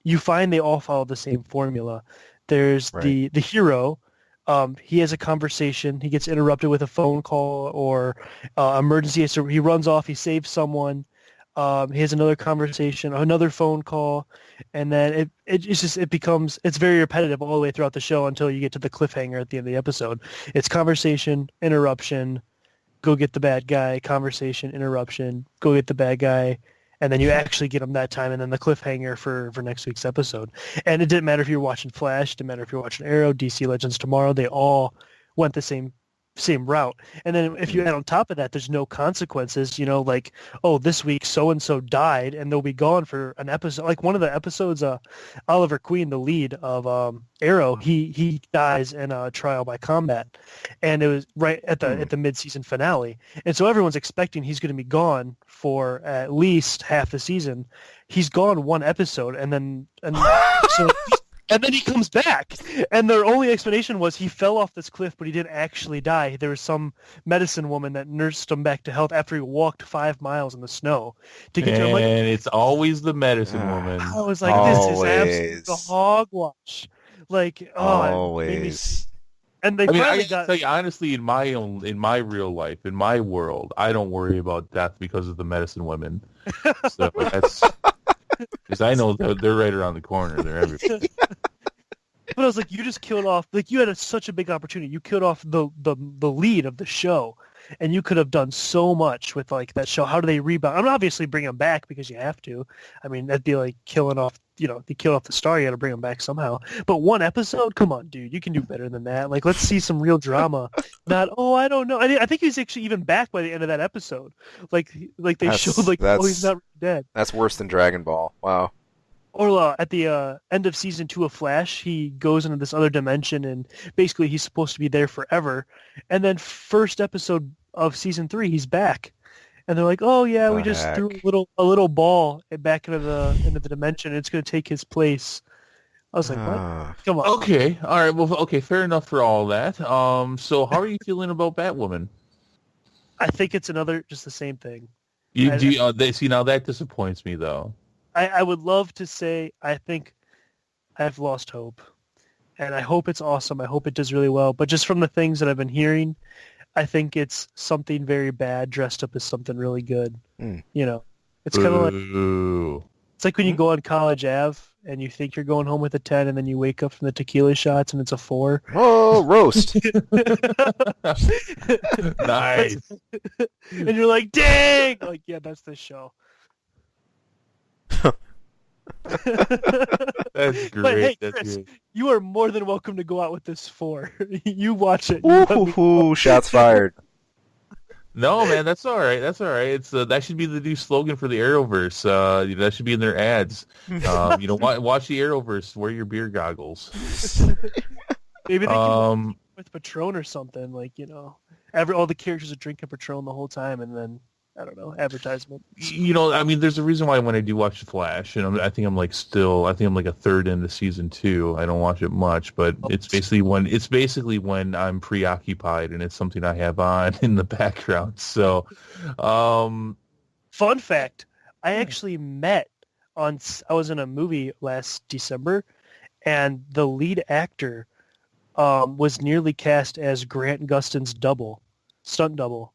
you find they all follow the same formula. There's the hero, He has a conversation. He gets interrupted with a phone call or emergency. So he runs off. He saves someone. He has another conversation, another phone call, and then it's very repetitive all the way throughout the show until you get to the cliffhanger at the end of the episode. It's conversation, interruption, go get the bad guy, conversation, interruption, go get the bad guy, and then you actually get him that time, and then the cliffhanger for next week's episode. And it didn't matter if you were watching Flash, it didn't matter if you were watching Arrow, DC Legends Tomorrow, they all went the same route. And then if you add on top of that, there's no consequences, like, oh, this week so-and-so died and they'll be gone for an episode. Like one of the episodes, Oliver Queen, the lead of Arrow, he dies in a trial by combat. And it was right at the mid-season finale. And so everyone's expecting he's going to be gone for at least half the season. He's gone one episode and then he comes back, and their only explanation was he fell off this cliff, but he didn't actually die. There was some medicine woman that nursed him back to health after he walked 5 miles in the snow to get to him. And it's always the medicine woman. I was like, this is absolute hogwash. Like, always. And they I gotta tell you honestly, in my real life, in my world, I don't worry about death because of the medicine women. So that's. Because I know they're right around the corner. They're everywhere. But I was like, you just killed off. Like you had such a big opportunity. You killed off the lead of the show, and you could have done so much with like that show. How do they rebound? I mean, obviously bring them back because you have to. I mean, that'd be like killing off. They killed off the star. You got to bring them back somehow. But one episode, come on, dude, you can do better than that. Like, let's see some real drama. Not, I don't know. I think he's actually even back by the end of that episode. Like they showed, like, he's not dead. That's worse than Dragon Ball. Wow. Or at the end of season 2 of Flash, he goes into this other dimension, and basically he's supposed to be there forever. And then first episode of season 3, he's back. And they're like, "Oh yeah, we just threw a little ball back into the dimension. It's going to take his place." I was like, "What? Come on." Okay, all right. Well, okay, fair enough for all that. So how are you feeling about Batwoman? I think it's just the same thing. See, now that disappoints me though. I would love to say I think I've lost hope, and I hope it's awesome. I hope it does really well. But just from the things that I've been hearing, I think it's something very bad dressed up as something really good. It's kind of like it's like when you go on College Ave and you think you're going home with a 10, and then you wake up from the tequila shots and it's a 4. Oh, roast! Nice. And you're like, dang! Like, yeah, that's the show. That's great. But hey, That's Chris, great. you are more than welcome to go out with this 4. You watch it. Ooh, shots fired. No, man, that's all right. That's all right. It's that should be the new slogan for the Arrowverse. That should be in their ads. Watch the Arrowverse. Wear your beer goggles. Maybe they can with Patron or something. Like all the characters are drinking Patron the whole time, and then I don't know, advertisement. I mean, there's a reason why when I do watch The Flash, I think I'm like a third into season 2. I don't watch it much, but it's basically when I'm preoccupied and it's something I have on in the background. So, fun fact, I actually I was in a movie last December, and the lead actor was nearly cast as Grant Gustin's stunt double.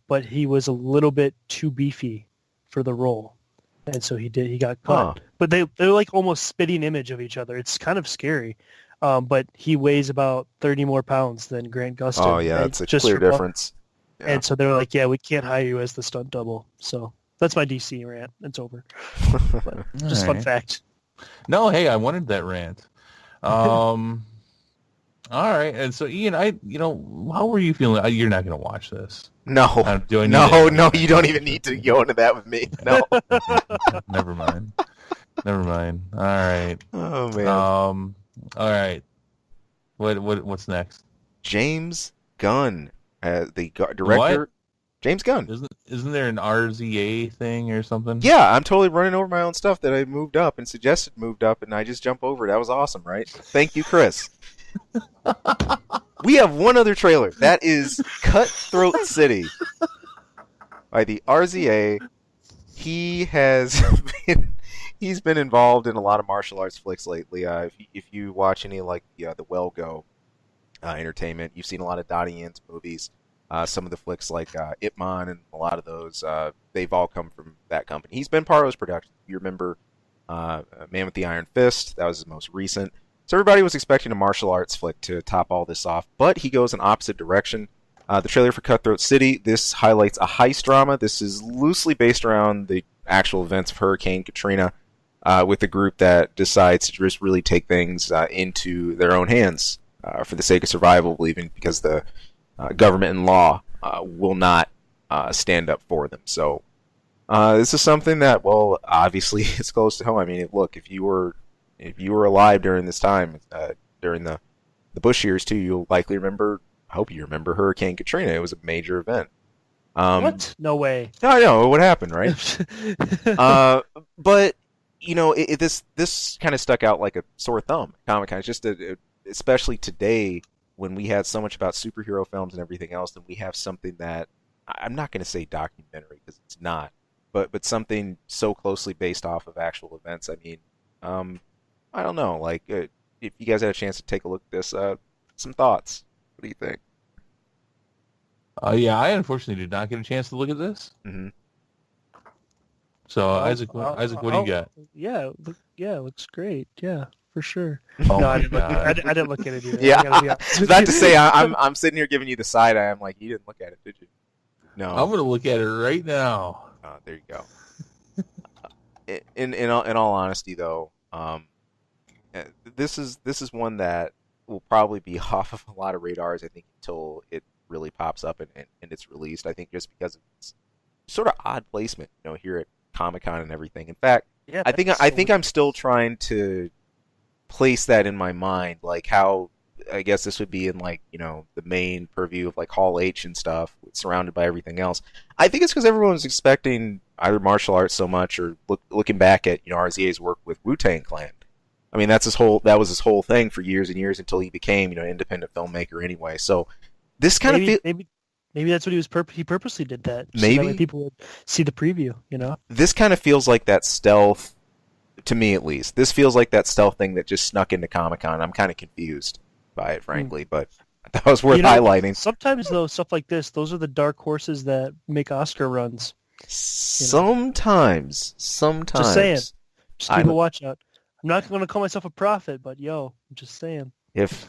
But he was a little bit too beefy for the role, and so he got cut. But they're like almost spitting image of each other. It's kind of scary. But he weighs about 30 more pounds than Grant Gustin. Oh yeah, that's a clear difference. Yeah. And so they're like, yeah, we can't hire you as the stunt double. So that's my DC rant. It's over. Just fun fact. No, hey, I wanted that rant. All right, and so Ian, how were you feeling? You're not going to watch this. No, you don't even need to go into that with me. No. Never mind. All right. Oh man. All right. What's next? James Gunn, the director. What? James Gunn. Isn't there an RZA thing or something? Yeah, I'm totally running over my own stuff that I moved up and suggested moved up, and I just jump over it. That was awesome, right? Thank you, Chris. We have one other trailer. That is Cutthroat City by the RZA. He's been involved in a lot of martial arts flicks lately. If you watch any like the Well Go, Entertainment. You've seen a lot of Donnie Yen's movies. Some of the flicks like Ip Man and a lot of those, they've all come from that company. He's been part of those productions. You remember Man with the Iron Fist, that was his most recent. So everybody was expecting a martial arts flick to top all this off, but he goes in opposite direction. The trailer for Cutthroat City, this highlights a heist drama. This is loosely based around the actual events of Hurricane Katrina, with a group that decides to just really take things into their own hands for the sake of survival, believing because the government and law will not stand up for them. So this is something that, well, obviously it's close to home. I mean, look, if you were alive during this time, during the Bush years too, you'll likely remember. I hope you remember Hurricane Katrina. It was a major event. What? No way. I know what happened, right? But this kind of stuck out like a sore thumb. Comic-Con, it's just especially today when we had so much about superhero films and everything else, then we have something that I'm not going to say documentary because it's not, but something so closely based off of actual events. I mean, I don't know. Like, if you guys had a chance to take a look at this, some thoughts. What do you think? Yeah, I unfortunately did not get a chance to look at this. Mm-hmm. So Isaac, what do you got? Yeah, it looks great. Yeah, for sure. Oh No, my I didn't God. look at it either. Yeah, I gotta be honest with not you. to say I'm sitting here giving you the side eye. I'm like, you didn't look at it, did you? No. I'm gonna look at it right now. Oh, there you go. In all honesty, though, this is one that will probably be off of a lot of radars. I think until it really pops up and it's released. I think just because of its sort of odd placement, here at Comic-Con and everything. In fact, Yeah, I think I'm still trying to place that in my mind, like how I guess this would be in like the main purview of like Hall H and stuff, surrounded by everything else. I think it's because everyone was expecting either martial arts so much or looking back at RZA's work with Wu-Tang Clan. I mean, that was his whole thing for years and years until he became an independent filmmaker anyway. So this kind of maybe that's what he purposely did that. So Maybe that way people would see the preview. This kind of feels like that stealth, to me at least. This feels like that stealth thing that just snuck into Comic-Con. I'm kind of confused by it, frankly, but that was worth highlighting. Sometimes though, stuff like this, those are the dark horses that make Oscar runs. Sometimes. Just saying. Just keep a watch out. I'm not going to call myself a prophet, but I'm just saying. If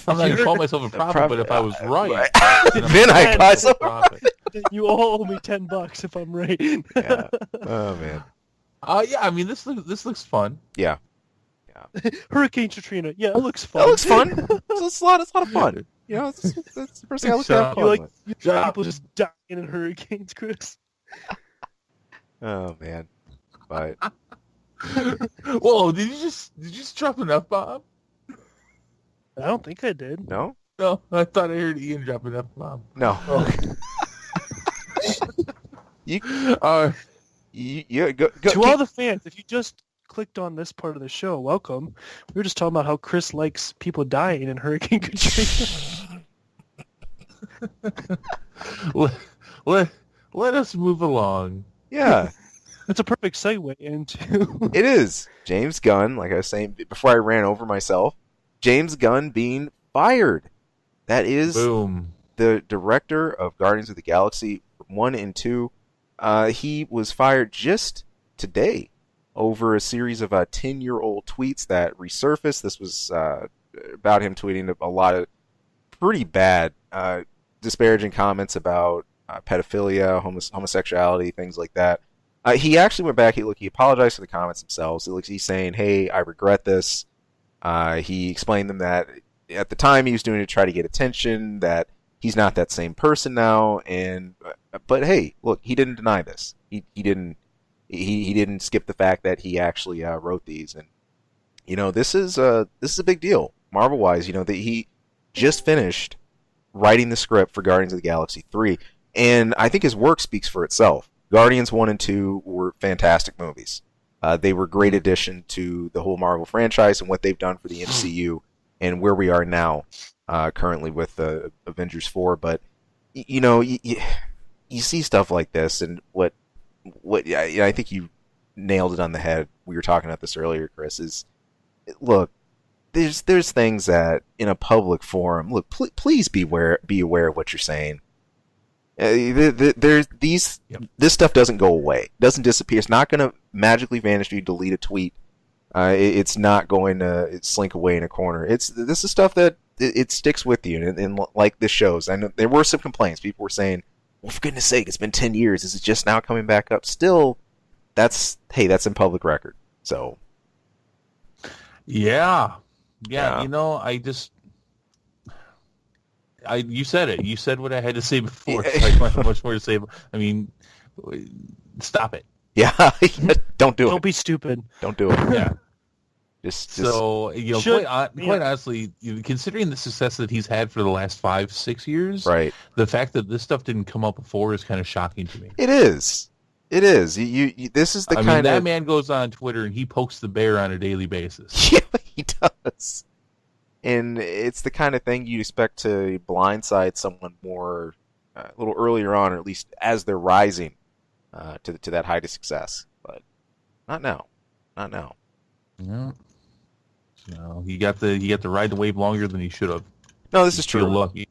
I'm not gonna call myself a prophet, but if I was right, then I call myself a prophet. You owe me $10 if I'm right. Yeah. Oh man. Yeah. I mean, this looks fun. Yeah. Hurricane Katrina. Yeah, it looks fun. That looks fun. It's a lot of fun. That's the first thing I looked at. You people just dying in hurricanes, Chris. Oh man. But Whoa! Did you just drop an F-bomb? I don't think I did. no. No, I thought I heard Ian drop an F-bomb. No. You go To all the fans, if you just clicked on this part of the show, welcome. We were just talking about how Chris likes people dying in Hurricane Katrina. Let us move along. Yeah. That's a perfect segue into... It is. James Gunn, like I was saying before I ran over myself, James Gunn being fired. That is Boom. The director of Guardians of the Galaxy 1 and 2. He was fired just today over a series of 10-year-old tweets that resurfaced. This was about him tweeting a lot of pretty bad, disparaging comments about pedophilia, homosexuality, things like that. He actually went back. He apologized for the comments themselves. He's saying, "Hey, I regret this." He explained them that at the time he was doing it to try to get attention, that he's not that same person now. But hey, look, he didn't deny this. He didn't skip the fact that he actually wrote these, and this is a big deal Marvel wise. That he just finished writing the script for Guardians of the Galaxy 3, and I think his work speaks for itself. Guardians 1 and 2 were fantastic movies. They were a great addition to the whole Marvel franchise and what they've done for the MCU and where we are now currently with Avengers 4. But, you see stuff like this, and what I think you nailed it on the head. We were talking about this earlier, Chris, is, look, there's things that in a public forum. Look, please be aware of what you're saying. There's these. Yep. This stuff doesn't go away. It doesn't disappear. It's not going to magically vanish if you delete a tweet. It's not going to slink away in a corner. This is stuff that it sticks with you, and like this shows. I know there were some complaints. People were saying, "Well, for goodness' sake, it's been 10 years. This is just now coming back up." Still, that's in public record. So, yeah. You know, you said it. You said what I had to say before. I don't have much more to say. I mean, stop it. Yeah, don't do it. Don't be stupid. Don't do it. Yeah. Just So, quite honestly, considering the success that he's had for the last 5-6 years, right. The fact that this stuff didn't come up before is kind of shocking to me. It is. You this is the kind of... that man goes on Twitter and he pokes the bear on a daily basis. Yeah, he does. And it's the kind of thing you'd expect to blindside someone more a little earlier on, or at least as they're rising to that height of success. But not now. Not now. Yeah. No, he got to ride the wave longer than he should have. No, this is true. Feel lucky.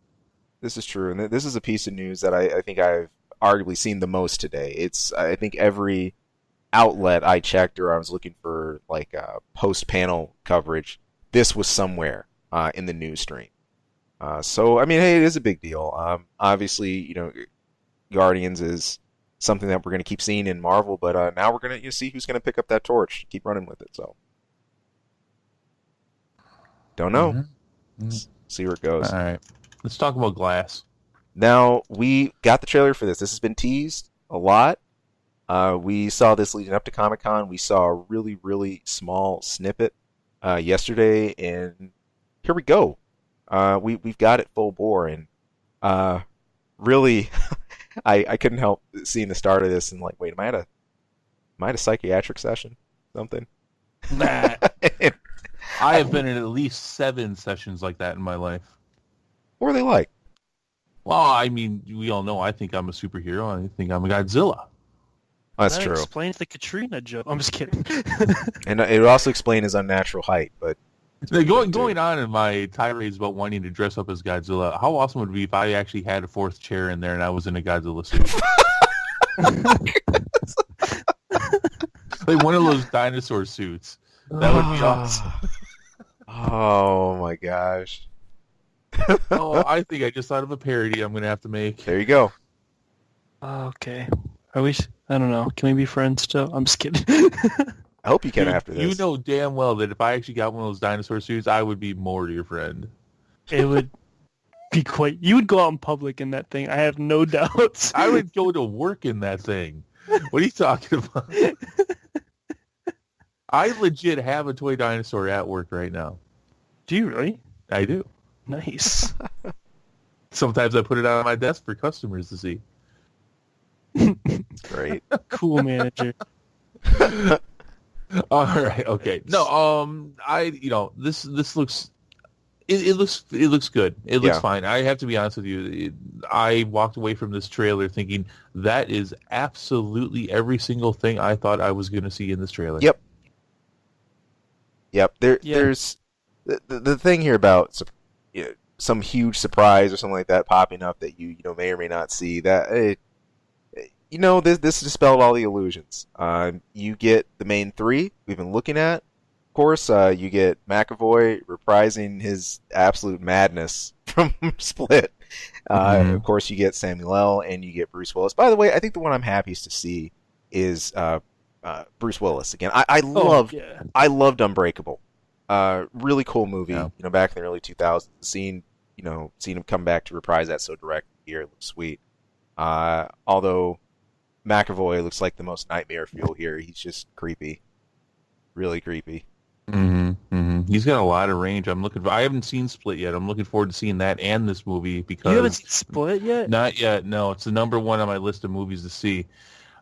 This is true, and this is a piece of news that I think I've arguably seen the most today. I think every outlet I checked, or I was looking for like post-panel coverage, this was somewhere in the news stream. So I mean, hey, it is a big deal. Obviously, you know, Guardians is something that we're going to keep seeing in Marvel, but now we're going to see who's going to pick up that torch, keep running with it. So don't know. Mm-hmm. See where it goes. All right, let's talk about Glass. Now, we got the trailer for this. This has been teased a lot. We saw this leading up to Comic-Con. We saw a really, really small snippet yesterday, and here we go. We've got it full bore, and really, I couldn't help seeing the start of this and like, wait, am I at a psychiatric session? Something? Nah. I have been in at least 7 sessions like that in my life. What were they like? Well, I mean, we all know I think I'm a superhero. I think I'm a Godzilla. That's that true. Explains the Katrina joke. I'm just kidding. And it would also explain his unnatural height, but... Going on in my tirades about wanting to dress up as Godzilla, how awesome would it be if I actually had a 4th chair in there and I was in a Godzilla suit? Like one of those dinosaur suits. That would be awesome. Oh my gosh. Oh, I think I just thought of a parody I'm going to have to make. There you go. Okay. Are we... I don't know. Can we be friends still? I'm just kidding. I hope you can after this. You know damn well that if I actually got one of those dinosaur suits, I would be more your friend. It would be quite... You would go out in public in that thing. I have no doubts. I would go to work in that thing. What are you talking about? I legit have a toy dinosaur at work right now. Do you really? I do. Nice. Sometimes I put it on my desk for customers to see. Great. Cool manager. All right. Okay. No. This looks. It looks good. It looks fine. I have to be honest with you. I walked away from this trailer thinking that is absolutely every single thing I thought I was going to see in this trailer. Yep. There's the thing here about some huge surprise or something like that popping up that you may or may not see. That this dispelled all the illusions. You get the main 3 we've been looking at. Of course, you get McAvoy reprising his absolute madness from Split. Of course, you get Samuel L. and you get Bruce Willis. By the way, I think the one I'm happiest to see is Bruce Willis again. I loved Unbreakable. Really cool movie. Yeah. Back in the early 2000s. Seeing him come back to reprise that so direct here looks sweet. Although McAvoy looks like the most nightmare fuel here. He's just creepy, really creepy. He's got a lot of range. I haven't seen Split yet. I'm looking forward to seeing that and this movie because You haven't seen Split yet? Not yet. No, it's the number 1 on my list of movies to see.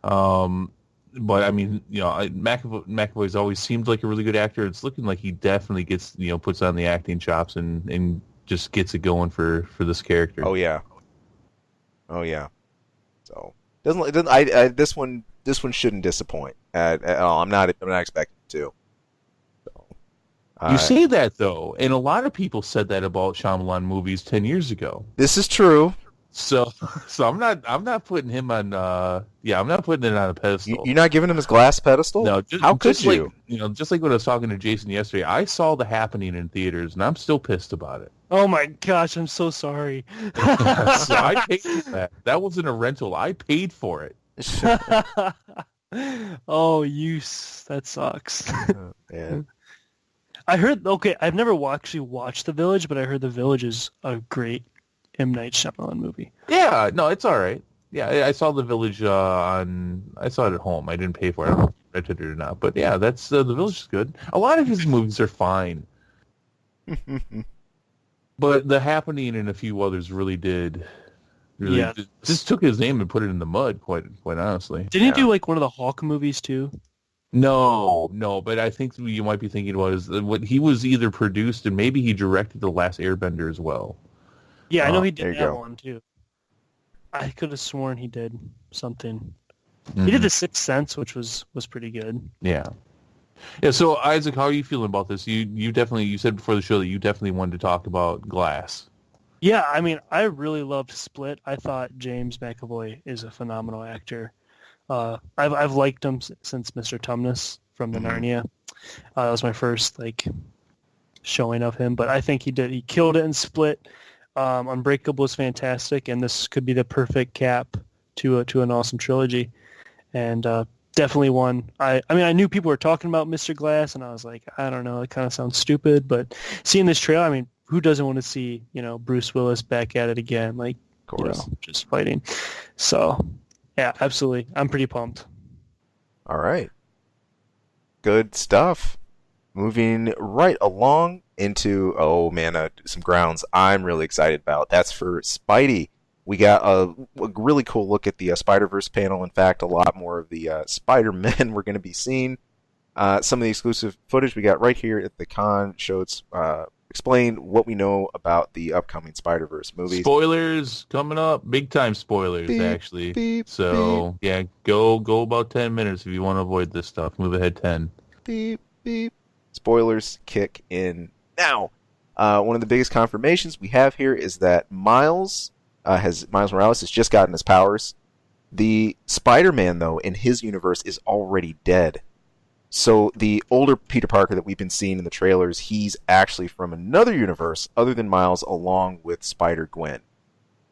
But I mean, McAvoy's always seemed like a really good actor. It's looking like he definitely gets, puts on the acting chops and just gets it going for this character. Oh yeah. So this one shouldn't disappoint at all. I'm not expecting it to. So You say that though, and a lot of people said that about Shyamalan movies 10 years ago. This is true. So I'm not putting him on. I'm not putting it on a pedestal. You're not giving him his glass pedestal? No. How could you? Just like when I was talking to Jason yesterday, I saw The Happening in theaters, and I'm still pissed about it. Oh my gosh, I'm so sorry. So I paid for that. That wasn't a rental. I paid for it. Oh, that sucks. Yeah. I heard. Okay, I've never actually watched The Village, but I heard The Village is a great M. Night Shyamalan movie. Yeah, no, it's all right. Yeah, I saw The Village I saw it at home. I didn't pay for it. I don't know if I rented it or not. But yeah, that's The Village is good. A lot of his movies are fine. But The Happening and a few others really just took his name and put it in the mud, quite honestly. Didn't he do like one of the Hulk movies too? No, but I think what you might be thinking about is what he was either produced and maybe he directed The Last Airbender as well. Yeah, I know he did that one too. I could have sworn he did something. Mm-hmm. He did The Sixth Sense, which was pretty good. Yeah. Yeah, so Isaac, how are you feeling about this? You said before the show that you definitely wanted to talk about Glass. Yeah, I mean, I really loved Split. I thought James McAvoy is a phenomenal actor. I've liked him since Mr. Tumnus from the Narnia. That was my first showing of him, but I think he killed it in Split. Unbreakable was fantastic, and this could be the perfect cap to an awesome trilogy. And definitely one. I mean, I knew people were talking about Mr. Glass, and I was like, I don't know, it kind of sounds stupid, but seeing this trailer, I mean, who doesn't want to see Bruce Willis back at it again? Like, of course, just fighting. So, yeah, absolutely, I'm pretty pumped. All right, good stuff. Moving right along into some grounds I'm really excited about. That's for Spidey. We got a really cool look at the Spider-Verse panel. In fact, a lot more of the Spider-Men we're going to be seeing. Some of the exclusive footage we got right here at the con showed explained what we know about the upcoming Spider-Verse movies. Spoilers coming up, big time spoilers actually. Beep, so beep. Yeah, go about 10 minutes if you want to avoid this stuff. Move ahead 10. Beep beep. Spoilers kick in now. One of the biggest confirmations we have here is that Miles Morales has just gotten his powers. The Spider-Man, though, in his universe is already dead. So the older Peter Parker that we've been seeing in the trailers, he's actually from another universe other than Miles, along with Spider-Gwen.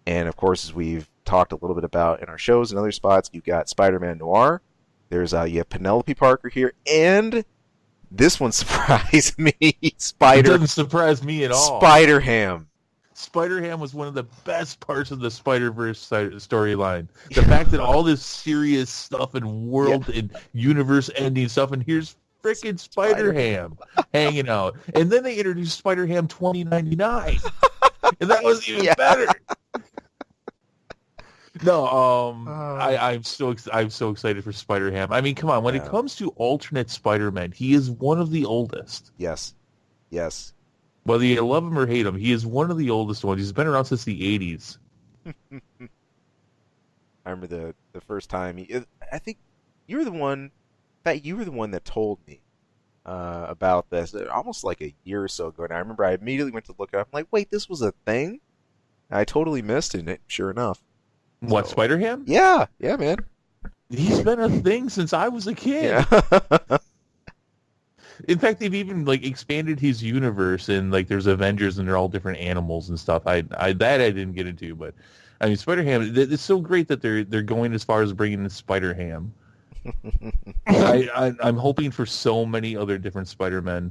And, of course, as we've talked a little bit about in our shows and other spots, you've got Spider-Man Noir. There's you have Penelope Parker here, and this one surprised me. It doesn't surprise me at all. Spider-Ham. Spider-Ham was one of the best parts of the Spider-Verse storyline. The fact that all this serious stuff and world and universe-ending stuff, and here's frickin' Spider-Ham hanging out. And then they introduced Spider-Ham 2099. And that was even better. No, I'm so excited for Spider-Ham. I mean, come on. When it comes to alternate Spider-Man, he is one of the oldest. Yes. Whether you love him or hate him, he is one of the oldest ones. He's been around since the 80s. I remember the first time. I think you were the one. In fact, you were the one that told me about this almost like a year or so ago. And I remember I immediately went to look it up. I'm like, wait, this was a thing? I totally missed it, sure enough. What, Spider-Ham? Yeah, man. He's been a thing since I was a kid. Yeah. In fact, they've even expanded his universe, and there's Avengers, and they're all different animals and stuff. I didn't get into, but I mean, Spider-Ham. It's so great that they're going as far as bringing in Spider-Ham. I'm hoping for so many other different Spider-Men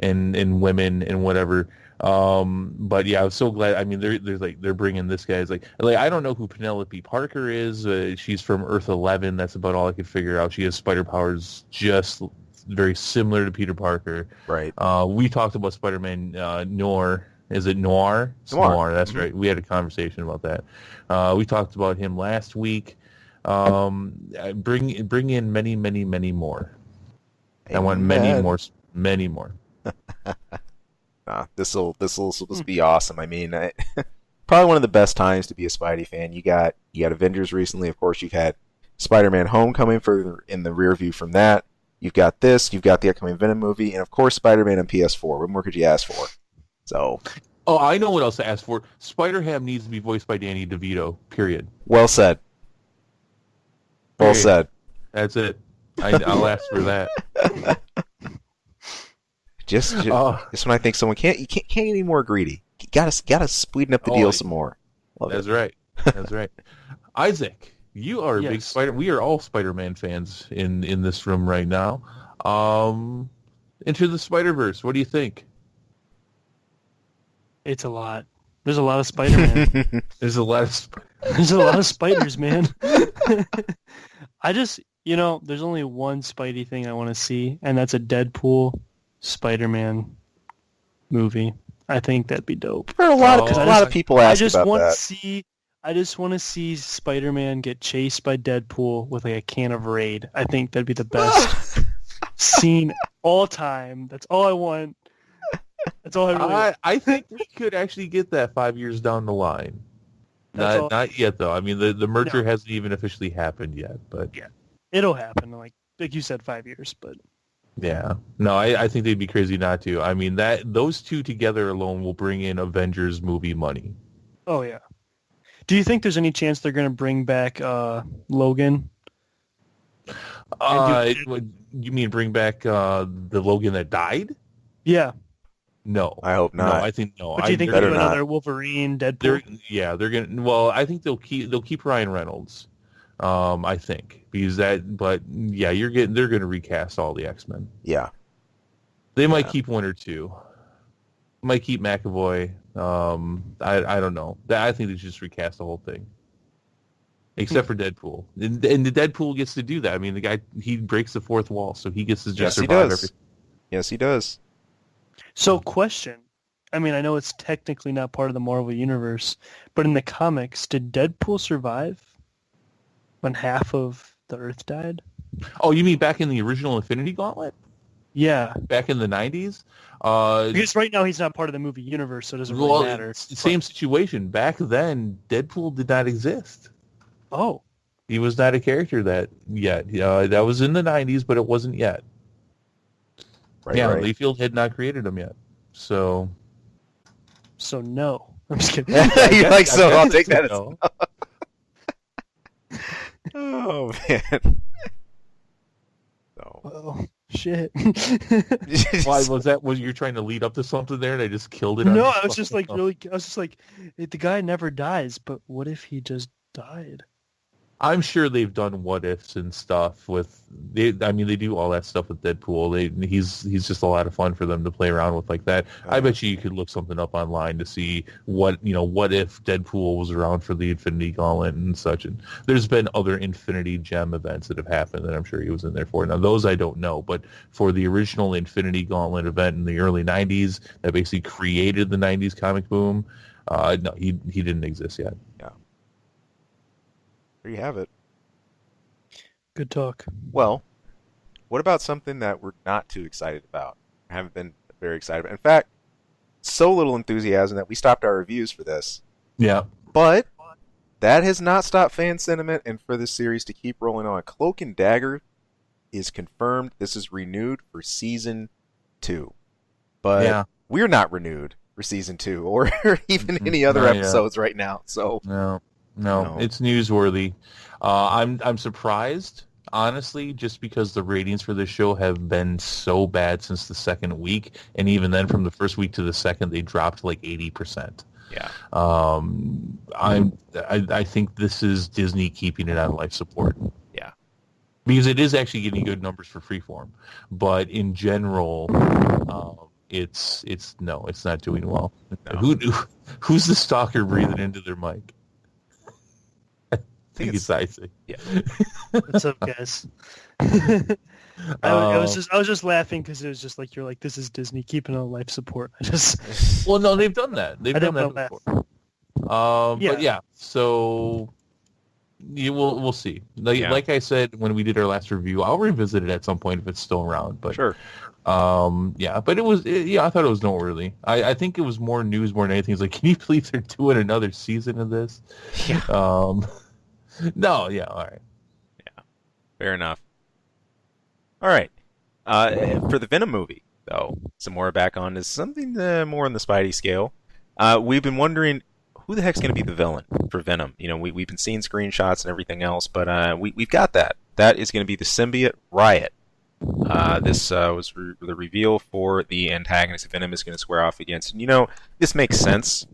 and women and whatever. But yeah, I was so glad. I mean, they're bringing this guy. It's I don't know who Penelope Parker is. She's from Earth 11. That's about all I could figure out. She has spider powers, just very similar to Peter Parker. Right. We talked about Spider-Man Noir. Is it Noir? It's Noir. That's right. We had a conversation about that. We talked about him last week. Bring in many, many, many more. Amen. I want many more. This will be awesome. I mean, probably one of the best times to be a Spidey fan. You got Avengers recently. Of course, you've had Spider-Man Homecoming further in the rear view from that. You've got this. You've got the upcoming Venom movie, and of course, Spider-Man on PS4. What more could you ask for? So, Oh, I know what else to ask for. Spider-Ham needs to be voiced by Danny DeVito. Period. well said. Well Period. said. That's it. I'll ask for that. Just when I think someone can't get any more greedy. You gotta sweeten up the deal some more. Love That's it. right. That's right. Isaac, you are a big Yes. Spider. We are all Spider-Man fans in this room right now. Into the Spider-Verse. What do you think? It's a lot. There's a lot of Spider-Man. There's a lot of. There's a lot of spiders, man. I just, there's only one Spidey thing I want to see, and that's a Deadpool Spider-Man movie. I think that'd be dope. For a lot of people ask about that. I just want to see Spider-Man get chased by Deadpool with like a can of Raid. I think that'd be the best scene all time. That's all I want. That's all I really want. I think we could actually get that 5 years down the line. Not yet, though. I mean, the merger hasn't even officially happened yet, but yeah, it'll happen. Like you said, 5 years, but yeah, no, I think they'd be crazy not to. I mean, those two together alone will bring in Avengers movie money. oh yeah. Do you think there's any chance they're going to bring back Logan? You mean bring back the Logan that died? Yeah. No, I hope not. No, I think no. But do you think they're they'll do not. another Wolverine, Deadpool? They're gonna. Well, I think they'll keep Ryan Reynolds. I think because but yeah, they're gonna recast all the X-Men. Yeah. They might keep one or two. Might keep McAvoy. I don't know. I think they should just recast the whole thing, except for Deadpool. And the Deadpool gets to do that. I mean, the guy, he breaks the fourth wall, so he gets to just survive everything. Yes, he does. So, question. I mean, I know it's technically not part of the Marvel Universe, but in the comics, did Deadpool survive when half of the Earth died? Oh, you mean back in the original Infinity Gauntlet? Yeah. Back in the 90s? Because right now he's not part of the movie universe, so it doesn't really matter. It's the same situation. Back then, Deadpool did not exist. Oh. He was not a character yet. That was in the 90s, but it wasn't yet. Right. Layfield had not created him yet. So no. I'm just kidding. You're like, so I'll take that. No. Oh, man. So. Oh, shit. Why was that? Was you trying to lead up to something there and I just killed it? No, I was just like, the guy never dies, but what if he just died? I'm sure they've done what ifs and stuff they do all that stuff with Deadpool. He's just a lot of fun for them to play around with like that. I bet you could look something up online to see what if Deadpool was around for the Infinity Gauntlet and such. And there's been other Infinity Gem events that have happened that I'm sure he was in there for. Now those I don't know, but for the original Infinity Gauntlet event in the early 90s that basically created the 90s comic boom, no, he didn't exist yet. Yeah. There you have it. Good talk. Well, what about something that we're not too excited about? Haven't been very excited about. In fact, so little enthusiasm that we stopped our reviews for this. Yeah. But that has not stopped fan sentiment and for this series to keep rolling on. Cloak and Dagger is confirmed. This is renewed for Season 2. But we're not renewed for Season 2 or even any other episodes right now. So No, it's newsworthy. I'm surprised, honestly, just because the ratings for this show have been so bad since the second week, and even then, from the first week to the second, they dropped like 80%. Yeah. I think this is Disney keeping it on life support. Yeah. Because it is actually getting good numbers for Freeform, but in general, it's not doing well. No. Who's the stalker breathing into their mic? I think it's Isaac. Yeah. What's up, guys? I was just laughing because it was just like, you're like, this is Disney keeping on life support. Well, no, they've done that. They've done that before. But yeah, so we'll see. Like I said when we did our last review, I'll revisit it at some point if it's still around. But sure. But I thought it was noteworthy. I think it was more news more than anything. It's like, can you believe they're doing another season of this? Yeah. No, yeah, all right. Yeah, fair enough. All right, For the Venom movie, though, some more back on is something more on the Spidey scale. We've been wondering who the heck's going to be the villain for Venom. You know, we've been seeing screenshots and everything else, but we've got that. That is going to be the symbiote Riot. This was the reveal for the antagonist Venom is going to square off against. And, you know, this makes sense.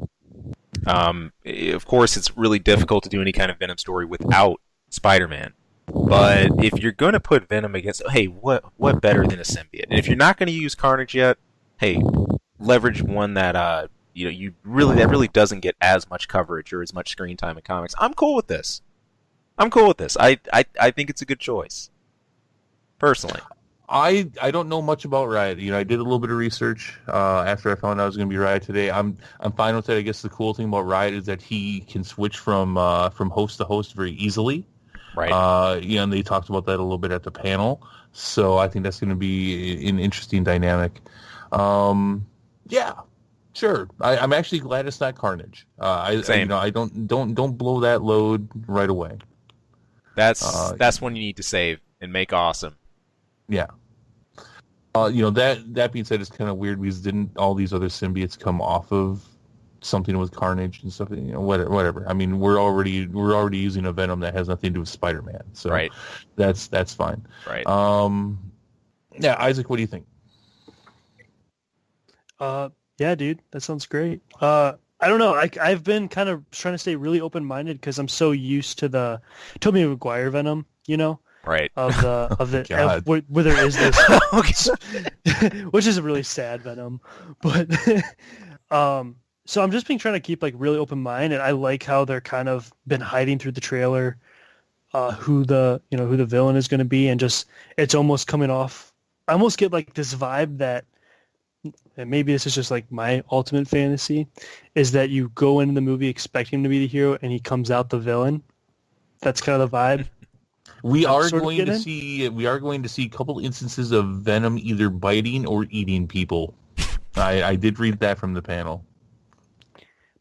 Of course, it's really difficult to do any kind of Venom story without Spider-Man. But if you're going to put Venom against, hey, what better than a symbiote? And if you're not going to use Carnage yet, hey, leverage one that that really doesn't get as much coverage or as much screen time in comics. I'm cool with this. I think it's a good choice. Personally. I don't know much about Riot. You know, I did a little bit of research after I found out I was going to be Riot today. I'm fine with it. I guess the cool thing about Riot is that he can switch from host to host very easily. Right. And they talked about that a little bit at the panel. So I think that's going to be an interesting dynamic. Yeah, sure. I'm actually glad it's not Carnage. Same. I don't blow that load right away. That's one you need to save and make awesome. Yeah. That being said, it's kind of weird because didn't all these other symbiotes come off of something with Carnage and stuff? You know, whatever. I mean, we're already using a Venom that has nothing to do with Spider-Man, so right. That's fine. Right. Yeah, Isaac, what do you think? Yeah, dude, that sounds great. I don't know. I've been kind of trying to stay really open-minded because I'm so used to the Tobey Maguire Venom, you know. Right. Of the where there is this, which is a really sad Venom, but so I'm just trying to keep like really open mind, and I like how they're kind of been hiding through the trailer, who the villain is going to be, and just it's almost coming off. I almost get like this vibe that, and maybe this is just like my ultimate fantasy, is that you go into the movie expecting him to be the hero, and he comes out the villain. That's kind of the vibe. We are going to see a couple instances of Venom either biting or eating people. I did read that from the panel.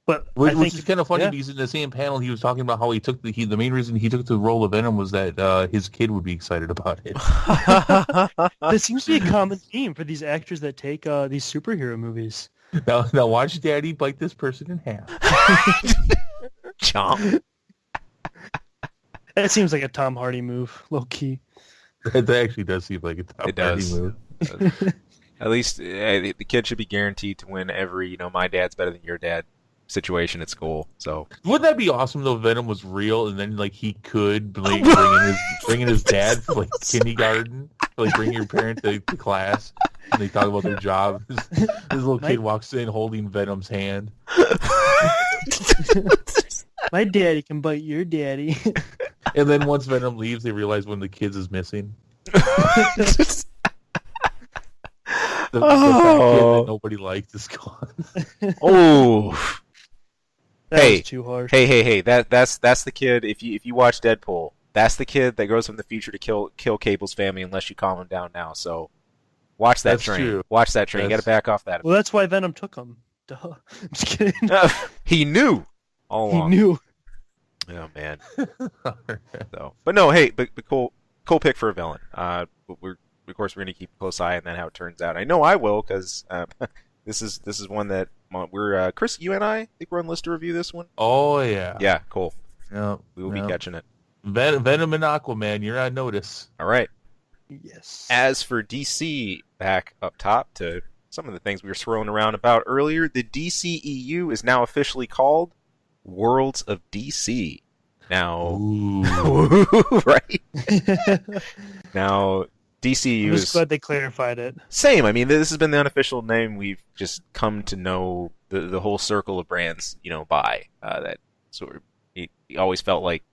But which is kind of funny because in the same panel he was talking about how the main reason he took the role of Venom was that his kid would be excited about it. That seems to be a common theme for these actors that take these superhero movies. Now watch Daddy bite this person in half. Chomp. That seems like a Tom Hardy move, low key. That actually does seem like a Tom Hardy move. At least the kid should be guaranteed to win every, my dad's better than your dad situation at school. So wouldn't that be awesome though? If Venom was real, and then like he could bring in his dad for like kindergarten, like bring your parent to class, and they talk about their job. This little kid walks in holding Venom's hand. My daddy can bite your daddy. And then once Venom leaves, they realize one of the kids is missing. The kid that nobody liked is gone. Oh, that was too harsh. Hey! That's the kid. If you watch Deadpool, that's the kid that goes from the future to kill Cable's family unless you calm him down now. So watch that train. True. Watch that train. You got to back off that. Well, that's why Venom took him. Duh. I'm just kidding. He knew all along. He knew. Oh man. So, but no, hey, but cool pick for a villain. We're going to keep a close eye on that, how it turns out. I know I will, because this is one that we're Chris, you and I think we're on the list to review this one. Oh yeah. Yeah, cool. Yep, we will be catching it. Venom and Aquaman, you're on notice. All right. Yes. As for DC, back up top to some of the things we were throwing around about earlier, the DCEU is now officially called Worlds of DC. Now, right? Now, DCEU I'm just glad they clarified it. Same. I mean, this has been the unofficial name we've just come to know the whole circle of brands, by. That sort of, it always felt like,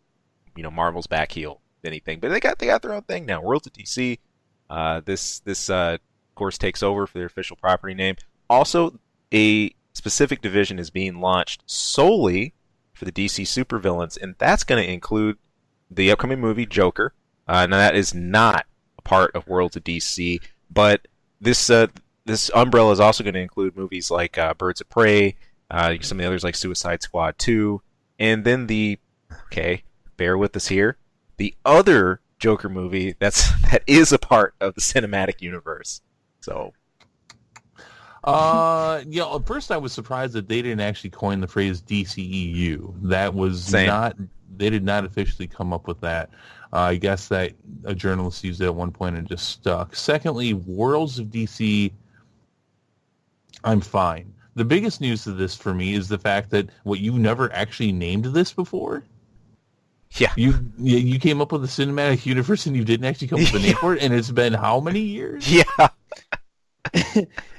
Marvel's back heel anything, but they got their own thing now. Worlds of DC. This of course takes over for their official property name. Also, a specific division is being launched solely for the DC supervillains, and that's going to include the upcoming movie Joker. Now that is not a part of Worlds of DC, but this umbrella is also going to include movies like Birds of Prey, some of the others like Suicide Squad 2, and then bear with us here, the other Joker movie that is a part of the cinematic universe. So, At first I was surprised that they didn't actually coin the phrase DCEU. That was Same. they did not officially come up with that. I guess that a journalist used it at one point and just stuck. Secondly, Worlds of DC, I'm fine. The biggest news to this for me is the fact that you never actually named this before. yeah. You came up with a cinematic universe and you didn't actually come up with a name for it, and it's been how many years? Yeah.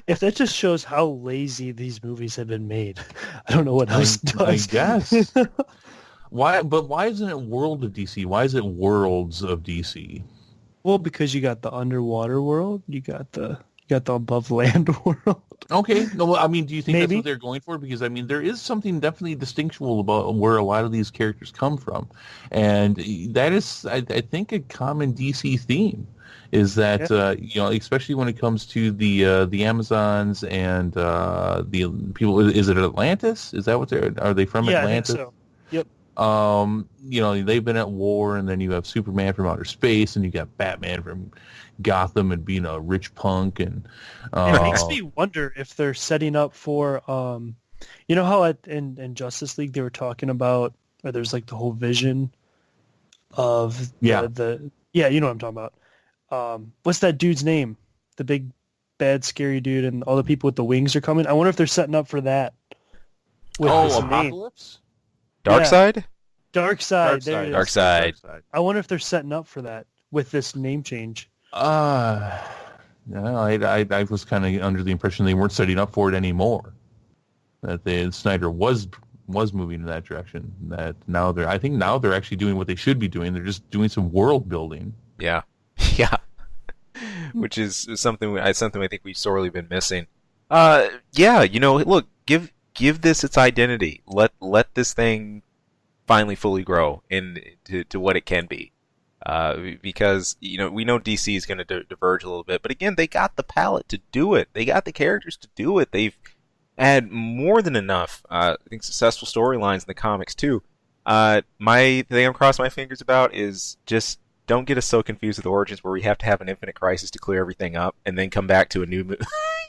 If that just shows how lazy these movies have been made, I don't know what else does. I guess. Why isn't it World of DC? Why is it Worlds of DC? Well, because you got the underwater world, you got the above land world. Okay. No, I mean, do you think that's Maybe. what they're going for? Because, I mean, there is something definitely distinctual about where a lot of these characters come from. And that is, I think, a common DC theme is that, especially when it comes to the Amazons and the people, is it Atlantis? Is that what are they from Atlantis? I think so. Yep. They've been at war, and then you have Superman from outer space, and you got Batman from Gotham and being a rich punk, and It makes me wonder if they're setting up for, how in Justice League they were talking about, or there's like the whole vision of you know what I'm talking about. What's that dude's name? The big, bad, scary dude, and all the people with the wings are coming. I wonder if they're setting up for that. With this name. Apocalypse? Darkseid? Darkseid. There it is. Darkseid. I wonder if they're setting up for that with this name change. No, I was kind of under the impression they weren't setting up for it anymore. That Snyder was moving in that direction. That now they're actually doing what they should be doing. They're just doing some world building. Yeah. Yeah. Which is something I think we've sorely been missing. Look, give this its identity. Let this thing finally fully grow to what it can be. Because we know DC is going to diverge a little bit, but again, they got the palette to do it. They got the characters to do it. They've had more than enough, I think, successful storylines in the comics too. The thing I'm crossing my fingers about is just don't get us so confused with Origins where we have to have an Infinite Crisis to clear everything up and then come back to a new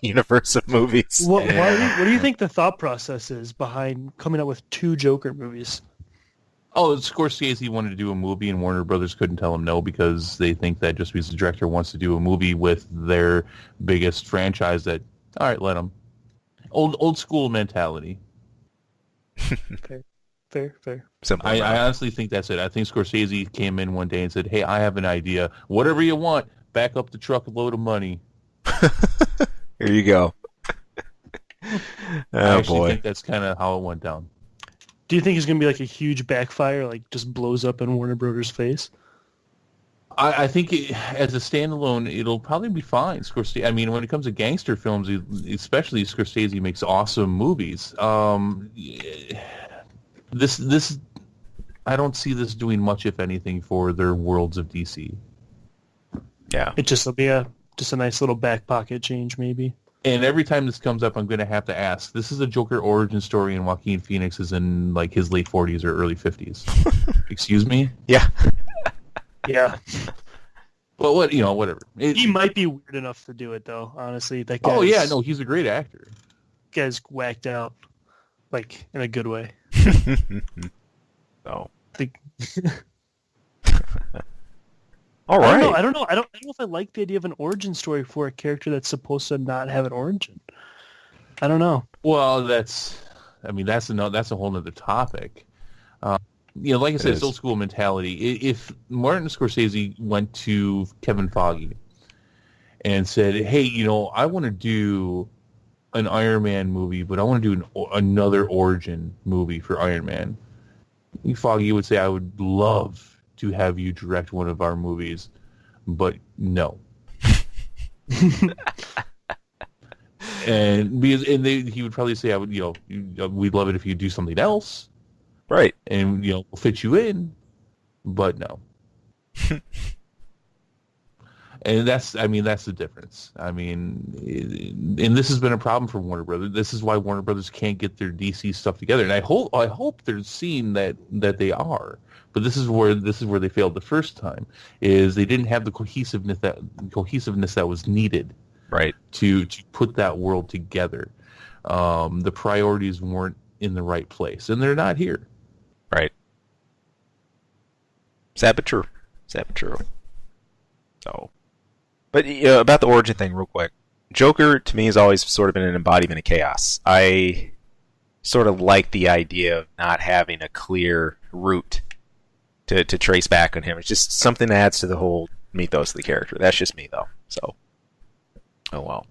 universe of movies. What do you think the thought process is behind coming up with 2 Joker movies? Oh, Scorsese wanted to do a movie, and Warner Brothers couldn't tell him no because they think that just because the director wants to do a movie with their biggest franchise, that all right, let them. Old school mentality. Fair. Simple. I honestly think that's it. I think Scorsese came in one day and said, "Hey, I have an idea. Whatever you want, back up the truck, a load of money." Here you go. I Oh actually boy. think that's kind of how it went down. Do you think it's going to be like a huge backfire, like just blows up in Warner Brothers' face? I think as a standalone, it'll probably be fine. Scorsese. I mean, when it comes to gangster films, especially Scorsese makes awesome movies. This, I don't see this doing much, if anything, for their Worlds of DC. Yeah. It just will be just a nice little back pocket change, maybe. And every time this comes up, I'm going to have to ask. This is a Joker origin story, and Joaquin Phoenix is in like his late 40s or early 50s. Excuse me? Yeah. Yeah. But whatever. He might be weird enough to do it, though, honestly. That guy's, Oh, yeah, no, he's a great actor. Guy's whacked out, like, in a good way. Oh. Like, All right. I don't know if I like the idea of an origin story for a character that's supposed to not have an origin. I don't know. Well, that's a whole other topic. Like I said, it's old school mentality. If Martin Scorsese went to Kevin Feige and said, "Hey, I want to do an Iron Man movie, but I want to do another origin movie for Iron Man," Feige would say, "I would love to have you direct one of our movies, but no." He would probably say, "I would, we'd love it if you do something else." Right. And, we'll fit you in, but no. And that's the difference. I mean, and this has been a problem for Warner Brothers. This is why Warner Brothers can't get their DC stuff together. And I hope they're seeing that they are. But this is where they failed the first time. Is they didn't have the cohesiveness that was needed, right, to put that world together. The priorities weren't in the right place, and they're not here. Right. Sad but true. So, but about the origin thing, real quick. Joker to me has always sort of been an embodiment of chaos. I sort of like the idea of not having a clear route to trace back on him. It's just something that adds to the whole mythos of the character. That's just me, though. So, oh well.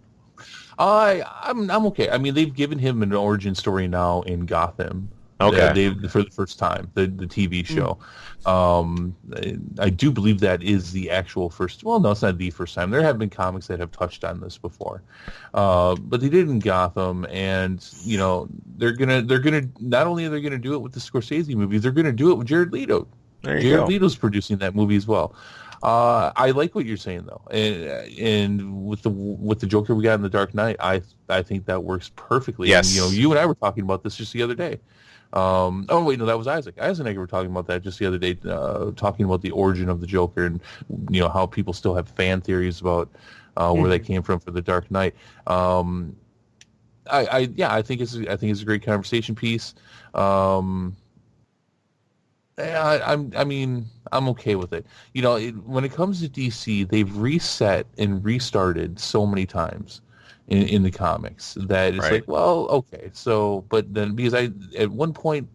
I'm okay. I mean, they've given him an origin story now in Gotham. Okay. For the first time, the TV show. I do believe that is the actual first. Well, no, it's not the first time. There have been comics that have touched on this before, but they did in Gotham, and they're gonna not only are they gonna do it with the Scorsese movies, they're gonna do it with Jared Leto. Jared Leto's producing that movie as well. I like what you're saying though, and with the Joker we got in The Dark Knight, I think that works perfectly. Yes. And, you and I were talking about this just the other day. Oh wait, no, that was Isaac. Isaac and I were talking about that just the other day, talking about the origin of the Joker and how people still have fan theories about where they came from for The Dark Knight. I think it's a great conversation piece. I'm okay with it. When it comes to DC, they've reset and restarted so many times in the comics that it's like, well, okay. So, but then because at one point,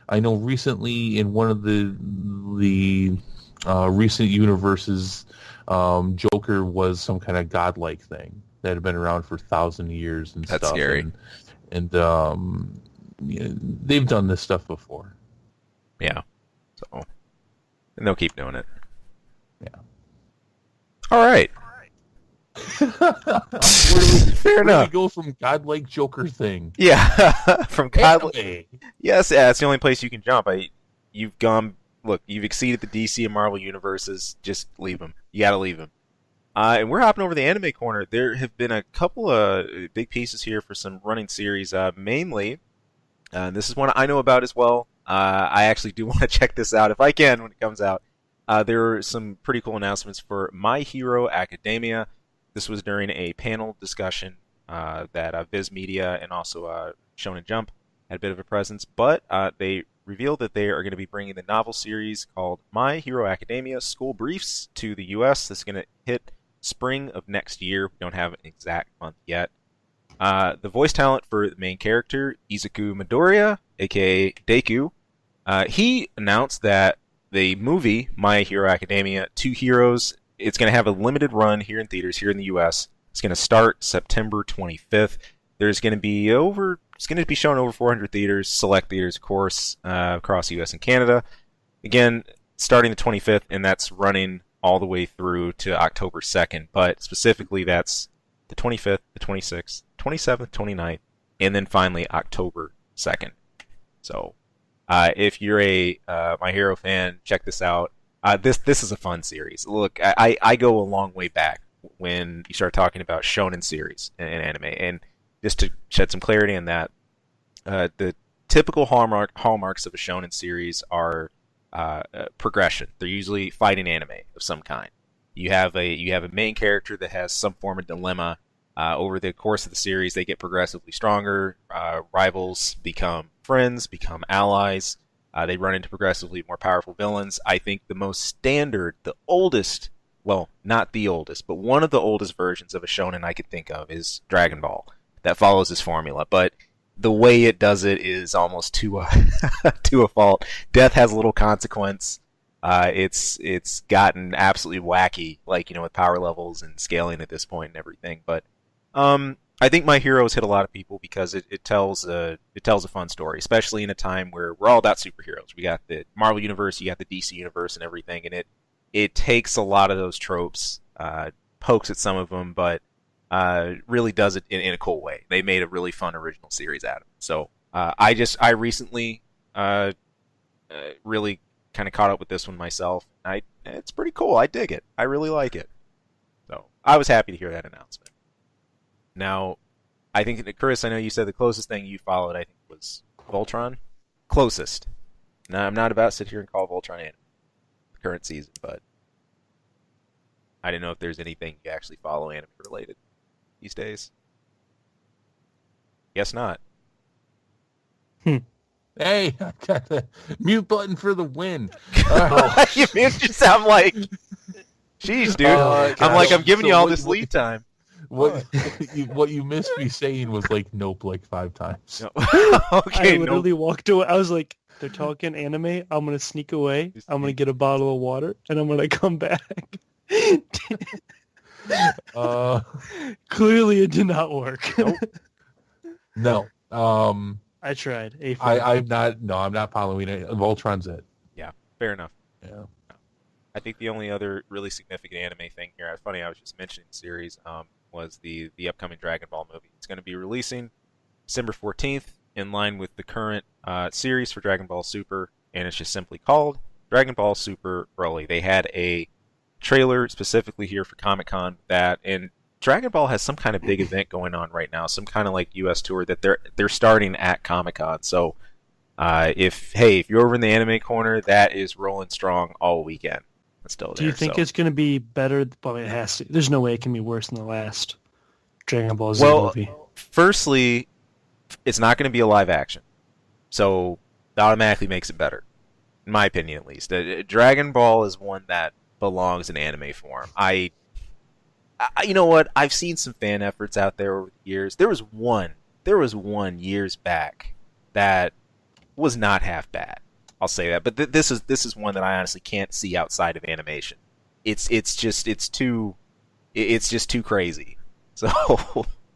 I know recently in one of the recent universes, Joker was some kind of godlike thing that had been around for 1,000 years and stuff. That's scary. And they've done this stuff before. Yeah. So, and they'll keep doing it. Yeah. All right. Fair enough. We go from godlike Joker thing. Yeah, from godlike. Yes, it's the only place you can jump. You've exceeded the DC and Marvel universes. Just leave them. You got to leave them. And we're hopping over the anime corner. There have been a couple of big pieces here for some running series. Mainly, this is one I know about as well. I actually do want to check this out if I can when it comes out. There were some pretty cool announcements for My Hero Academia. This was during a panel discussion that Viz Media and also Shonen Jump had a bit of a presence, but they revealed that they are going to be bringing the novel series called My Hero Academia School Briefs to the U.S. This is going to hit spring of next year. We don't have an exact month yet. The voice talent for the main character, Izuku Midoriya, aka Deku, he announced that the movie My Hero Academia 2 Heroes, it's going to have a limited run here in theaters here in the U.S. It's going to start September 25th. It's going to be shown over 400 theaters, select theaters, of course, across the U.S. and Canada. Again, starting the 25th, and that's running all the way through to October 2nd. But specifically, that's the 25th, the 26th, 27th, 29th, and then finally October 2nd. So, if you're a My Hero fan, check this out. This is a fun series. Look, I go a long way back when you start talking about shonen series and anime, and just to shed some clarity on that, the typical hallmarks of a shonen series are progression. They're usually fighting anime of some kind. You have a main character that has some form of dilemma. Over the course of the series, they get progressively stronger. Rivals become friends, become allies. They run into progressively more powerful villains. I think the most standard, the oldest, well, not the oldest, but one of the oldest versions of a shonen I could think of is Dragonball. That follows this formula, but the way it does it is almost to a fault. Death has little consequence. It's gotten absolutely wacky, with power levels and scaling at this point and everything. But I think My Heroes hit a lot of people because it tells a fun story, especially in a time where we're all about superheroes. We got the Marvel universe, you got the DC universe, and everything, and it takes a lot of those tropes, pokes at some of them, but really does it in a cool way. They made a really fun original series out of it. So I recently really kind of caught up with this one myself. It's pretty cool. I dig it. I really like it. So I was happy to hear that announcement. Now, I think, Chris, I know you said the closest thing you followed, I think, was Voltron. Closest. Now, I'm not about to sit here and call Voltron anime the current season, but I didn't know if there's anything you actually follow anime related these days. Guess not. Hey, I got the mute button for the win. You made you sound like, jeez, dude. I'm giving you all this lead time. What you missed me saying was like nope like 5 times. No. Okay, I literally walked away. I was like, they're talking anime. I'm gonna sneak away. I'm gonna get a bottle of water, and I'm gonna come back. Clearly, it did not work. Nope. No. I tried. I'm not following it. Voltron's it. Yeah, fair enough. Yeah. I think the only other really significant anime thing here, it's funny, I was just mentioning the series, was the upcoming Dragon Ball movie. It's going to be releasing December 14th in line with the current series for Dragon Ball Super, and it's just simply called Dragon Ball Super Broly. They had a trailer specifically here for Comic-Con that, and Dragon Ball has some kind of big event going on right now, some kind of like U.S. tour that they're starting at Comic-Con. So if you're over in the anime corner, that is rolling strong all weekend. It's still there. Do you think it's going to be better? Well, it has to. There's no way it can be worse than the last Dragon Ball Z movie. Firstly, it's not going to be a live action, so that automatically makes it better, in my opinion at least. Dragon Ball is one that belongs in anime form. You know what? I've seen some fan efforts out there over the years. There was one years back that was not half bad. I'll say that. But this is one that I honestly can't see outside of animation. It's just too crazy. So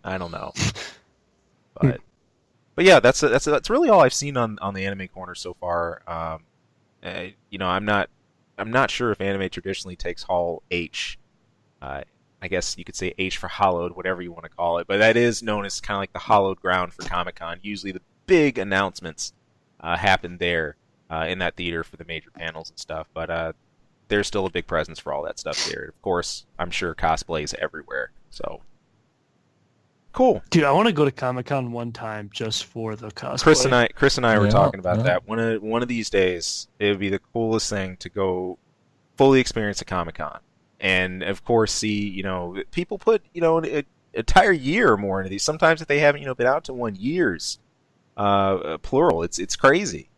I don't know. But yeah, that's really all I've seen on the anime corner so far. I'm not sure if anime traditionally takes Hall H. I guess you could say H for hallowed, whatever you want to call it, but that is known as kind of like the hallowed ground for Comic-Con. Usually the big announcements happen there in that theater for the major panels and stuff, but there's still a big presence for all that stuff there. Of course, I'm sure cosplay is everywhere, so cool. Dude, I want to go to Comic-Con one time just for the cosplay. Chris and I were talking about that. One of these days, it would be the coolest thing to go fully experience a Comic-Con. And of course, see, people put, an entire year or more into these. Sometimes if they haven't, been out to 1 year's plural, it's crazy.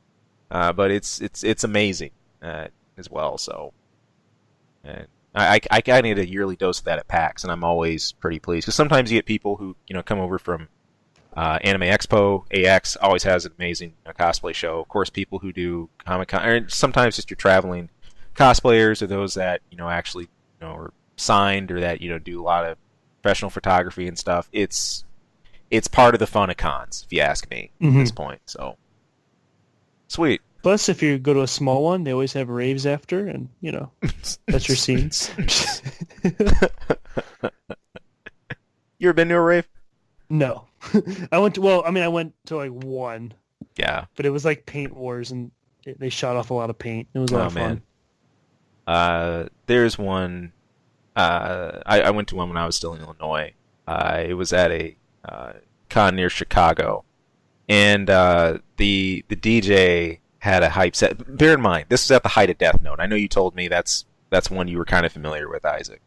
But it's amazing as well. So, and I need a yearly dose of that at PAX, and I'm always pretty pleased because sometimes you get people who come over from Anime Expo. AX always has an amazing cosplay show. Of course, people who do Comic-Con, or sometimes just your traveling cosplayers, or those that actually are signed, or that do a lot of professional photography and stuff. It's part of the fun of cons, if you ask me, at this point. So sweet. Plus, if you go to a small one, they always have raves after, and that's your scenes. You ever been to a rave? No. I went to like one. Yeah. But it was like Paint Wars, and they shot off a lot of paint. It was a lot of fun. There's one. I went to one when I was still in Illinois. It was at a con near Chicago, and the DJ had a hype set. Bear in mind, this was at the height of Death Note. I know you told me that's one you were kind of familiar with, Isaac.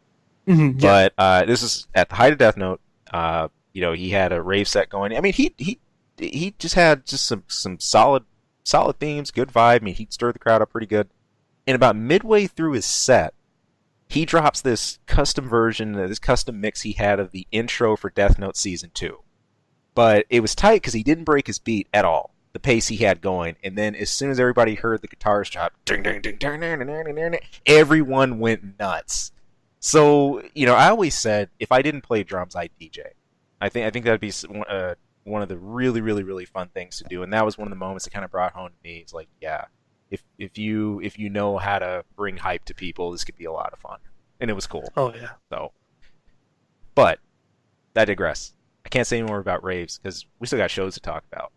Mm-hmm, yeah. But this is at the height of Death Note. He had a rave set going. I mean, he just had some solid themes, good vibe. I mean, he stirred the crowd up pretty good. And about midway through his set, he drops this custom version, this custom mix he had of the intro for Death Note Season 2. But it was tight because he didn't break his beat at all, the pace he had going. And then as soon as everybody heard the guitars drop, ding, ding, ding, ding, ding, ding, ding, ding, everyone went nuts. So, I always said, if I didn't play drums, I'd DJ. I think that'd be one of the really, really, really fun things to do. And that was one of the moments that kind of brought home to me. It's like, yeah. If you know how to bring hype to people, this could be a lot of fun, and it was cool. Oh yeah. So, but I digress. I can't say any more about raves because we still got shows to talk about,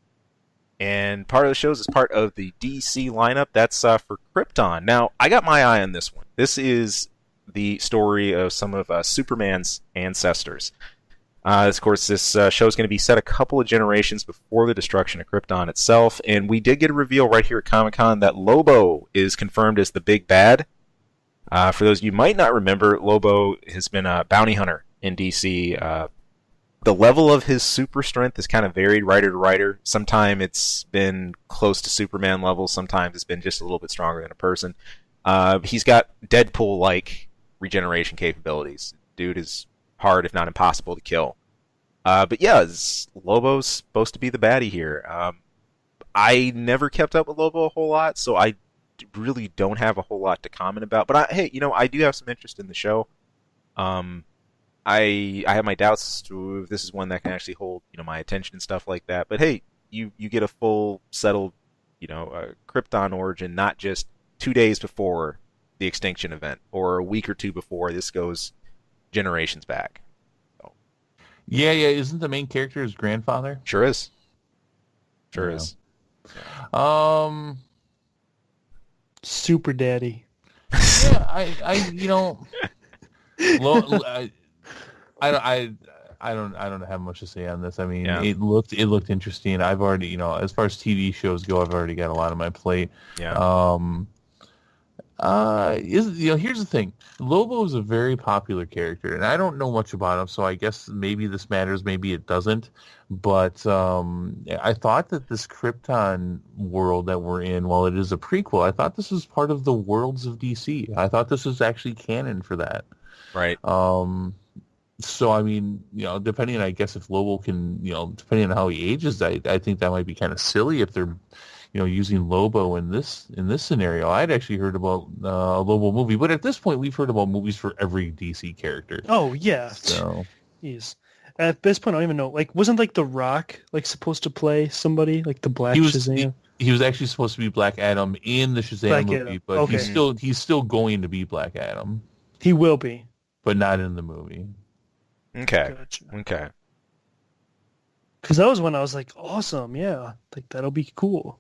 and part of the shows is part of the DC lineup. That's for Krypton. Now, I got my eye on this one. This is the story of some of Superman's ancestors. Of course, this show is going to be set a couple of generations before the destruction of Krypton itself, and we did get a reveal right here at Comic-Con that Lobo is confirmed as the big bad. For those of you who might not remember, Lobo has been a bounty hunter in DC. The level of his super strength has kind of varied writer to writer. Sometimes it's been close to Superman level, sometimes it's been just a little bit stronger than a person. He's got Deadpool-like regeneration capabilities. Dude is hard, if not impossible, to kill. But yeah, Lobo's supposed to be the baddie here. I never kept up with Lobo a whole lot, so I really don't have a whole lot to comment about. But hey, I do have some interest in the show. I have my doubts as to if this is one that can actually hold my attention and stuff like that. But hey, you get a full settled Krypton origin, not just 2 days before the extinction event or a week or two before. This goes generations back. So. Yeah. Isn't the main character his grandfather? Sure is. Sure is. Super Daddy. Yeah, I don't have much to say on this. I mean, it looked interesting. I've already, as far as TV shows go, I've already got a lot on my plate. Yeah. Here's the thing. Lobo is a very popular character, and I don't know much about him, so I guess maybe this matters, maybe it doesn't. But I thought that this Krypton world that we're in, while it is a prequel, I thought this was part of the worlds of DC. I thought this was actually canon for that. Right. So, I mean, depending on, I guess, if Lobo can, depending on how he ages, I think that might be kind of silly if they're, using Lobo in this scenario. I'd actually heard about a Lobo movie, but at this point, we've heard about movies for every DC character. Oh, yeah. So, jeez. At this point, I don't even know. Like, wasn't, The Rock, supposed to play somebody? Like, the Black Shazam? He was actually supposed to be Black Adam in the Shazam movie, but okay. he's still going to be Black Adam. He will be. But not in the movie. Okay. Gotcha. Okay. Because that was when I was like, awesome, yeah. That'll be cool.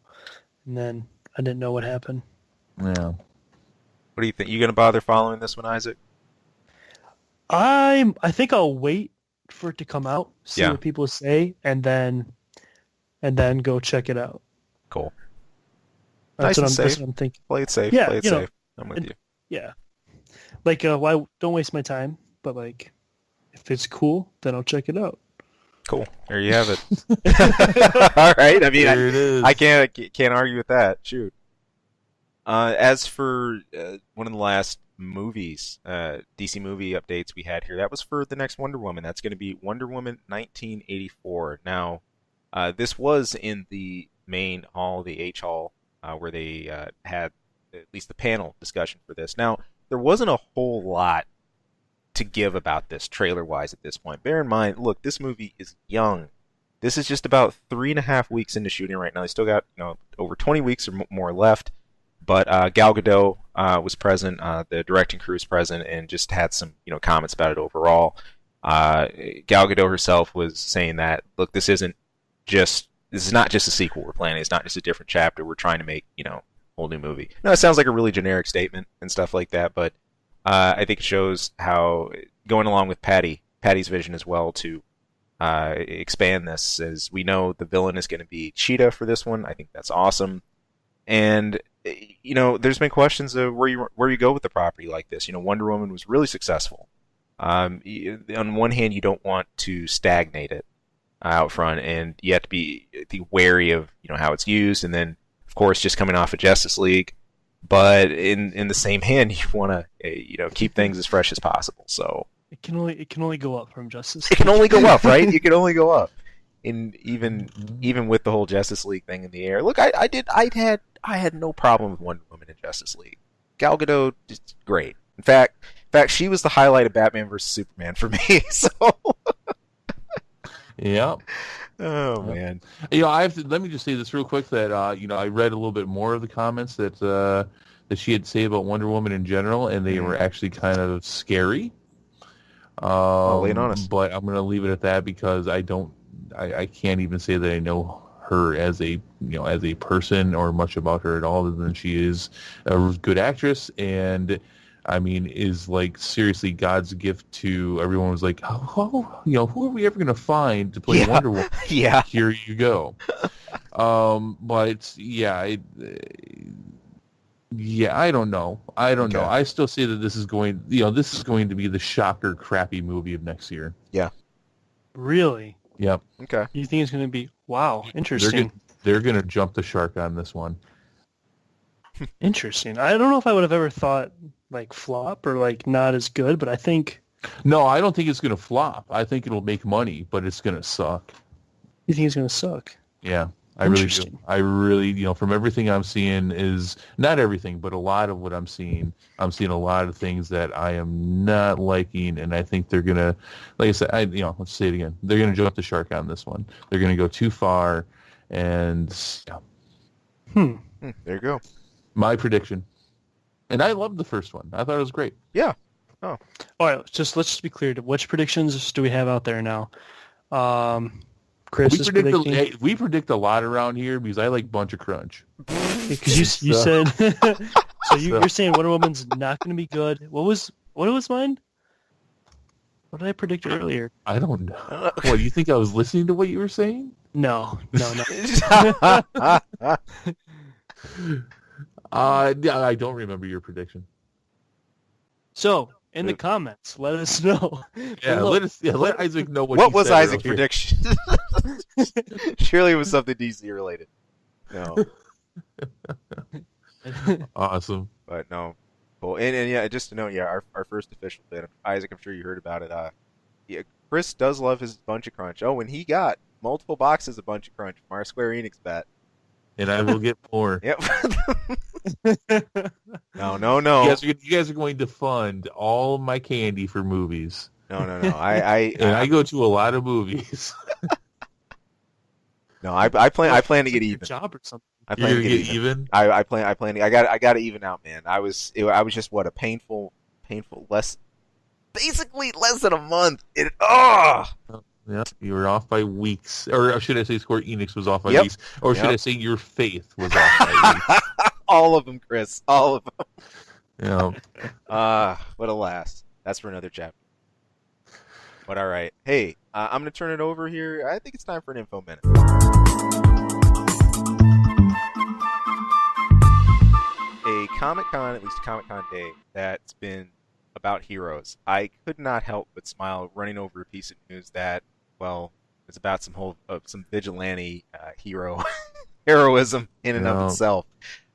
And then I didn't know what happened. Yeah. What do you think? You going to bother following this one, Isaac? I think I'll wait for it to come out, see what people say, and then go check it out. Cool. That's nice what I'm thinking. Play it safe. Yeah, play it safe. I'm with you. Yeah. Why don't waste my time, but if it's cool, then I'll check it out. Cool. There you have it. All right. I mean, there it is. I can't argue with that. Shoot. As for one of the last movies, DC movie updates we had here, that was for the next Wonder Woman. That's going to be Wonder Woman 1984. Now, this was in the main hall, the H hall, where they had at least the panel discussion for this. Now, there wasn't a whole lot to give about this trailer-wise at this point. Bear in mind, look, this movie is young. This is just about 3.5 weeks into shooting right now. They still got over 20 weeks or more left. But Gal Gadot was present. The directing crew was present, and just had some comments about it overall. Gal Gadot herself was saying that, look, this is not just a sequel we're planning. It's not just a different chapter. We're trying to make a whole new movie. Now, it sounds like a really generic statement and stuff like that, but I think it shows how, going along with Patty's vision as well, to expand this, as we know the villain is going to be Cheetah for this one. I think that's awesome. And there's been questions of where you go with the property like this. Wonder Woman was really successful. On one hand, you don't want to stagnate it out front, and you have to be wary of how it's used. And then, of course, just coming off of Justice League. But in the same hand, you want to keep things as fresh as possible. So it can only go up from Justice League. It can only go up, right? You can only go up. And even with the whole Justice League thing in the air, look, I had no problem with Wonder Woman in Justice League. Gal Gadot is great. In fact, she was the highlight of Batman vs Superman for me. So yeah. Oh man. Let me just say this real quick that I read a little bit more of the comments that she had to say about Wonder Woman in general, and they were actually kind of scary. Lay it on us. But I'm going to leave it at that because I can't even say that I know her as a person or much about her at all, other than she is a good actress, and I mean, is like seriously God's gift to everyone. Was like, who are we ever gonna find to play Wonder Woman? Yeah. Here you go. But yeah, I don't know. Okay. I still say that this is going to be the shocker crappy movie of next year. Yeah. Really? Yep. Okay. You think it's going to be, wow, interesting. They're going to jump the shark on this one. Interesting. I don't know if I would have ever thought like flop or like not as good, but I think... No, I don't think it's going to flop. I think it'll make money, but it's going to suck. You think it's going to suck? Yeah. I really do. I really, from everything I'm seeing is not everything, but a lot of what I'm seeing a lot of things that I am not liking, and I think they're gonna, like I said, let's say it again. They're gonna jump the shark on this one. They're gonna go too far, and there you go. My prediction. And I loved the first one. I thought it was great. Yeah. Oh. All right. Let's just be clear. Which predictions do we have out there now? Chris is predicting. We predict a lot around here because I like Bunch of Crunch. Because you said so you're saying Wonder Woman's not going to be good. What was mine? What did I predict earlier? I don't know. What, you think I was listening to what you were saying? No. I don't remember your prediction. So in the comments, let us know. Yeah, let Isaac know what was Isaac's prediction. Surely it was something DC related. No. Awesome. But no. Cool. And yeah, just to know, our first official bit. Isaac, I'm sure you heard about it. Chris does love his Bunch of Crunch. Oh, and he got multiple boxes of Bunch of Crunch from our Square Enix bet. And I will get more. Yep. No. You guys are going to fund all my candy for movies. No. I go to a lot of movies. No, I plan to get even. Job or something. I plan to get even. I got to even out, man. I was just a painful basically less than a month. Yeah, you were off by weeks, or should I say, Square Enix was off by weeks, or should I say, your faith was off by weeks? All of them, Chris. All of them. Yeah. But alas, that's for another chapter. But all right, hey, I'm gonna turn it over here. I think it's time for an info minute. A Comic-Con, at least a Comic-Con day, that's been about heroes. I could not help but smile running over a piece of news that, well, it's about some vigilante hero heroism in and of itself.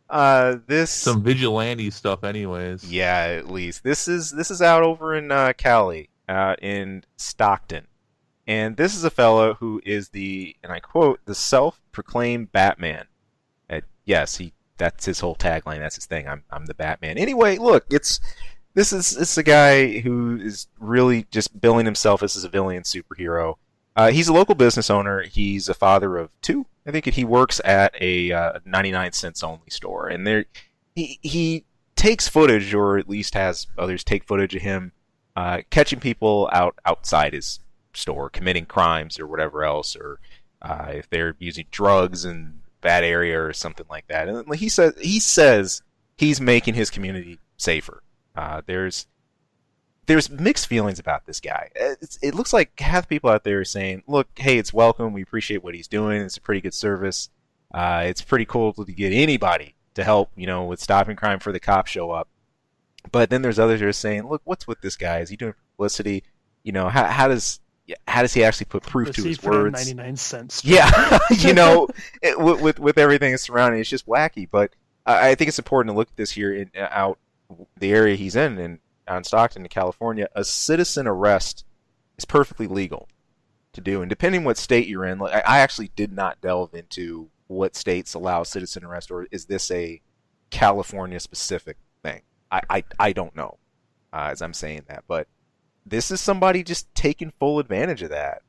Some vigilante stuff, anyways. Yeah, at least this is out over in Cali, in Stockton, and this is a fellow who is and I quote, the self-proclaimed Batman. Yes, that's his whole tagline. That's his thing. I'm the Batman. Anyway, look, it's a guy who is really just billing himself as a civilian superhero. He's a local business owner. He's a father of two. I think he works at a 99 cents only store, and he takes footage, or at least has others take footage of him catching people outside his store committing crimes or whatever else, or if they're using drugs in bad area or something like that. And he says he's making his community safer. There's mixed feelings about this guy. It looks like half the people out there are saying, look, hey, it's welcome. We appreciate what he's doing. It's a pretty good service. It's pretty cool to get anybody to help, with stopping crime before the cops show up. But then there's others who are saying, look, what's with this guy? Is he doing publicity? How does he actually put proof to his words? 99 cents. Yeah, with everything that's surrounding, it's just wacky. But I think it's important to look at this here out the area he's in Stockton, California. A citizen arrest is perfectly legal to do, and depending what state you're in, I actually did not delve into what states allow citizen arrest, or is this a California specific thing? I don't know, as I'm saying that, but this is somebody just taking full advantage of that.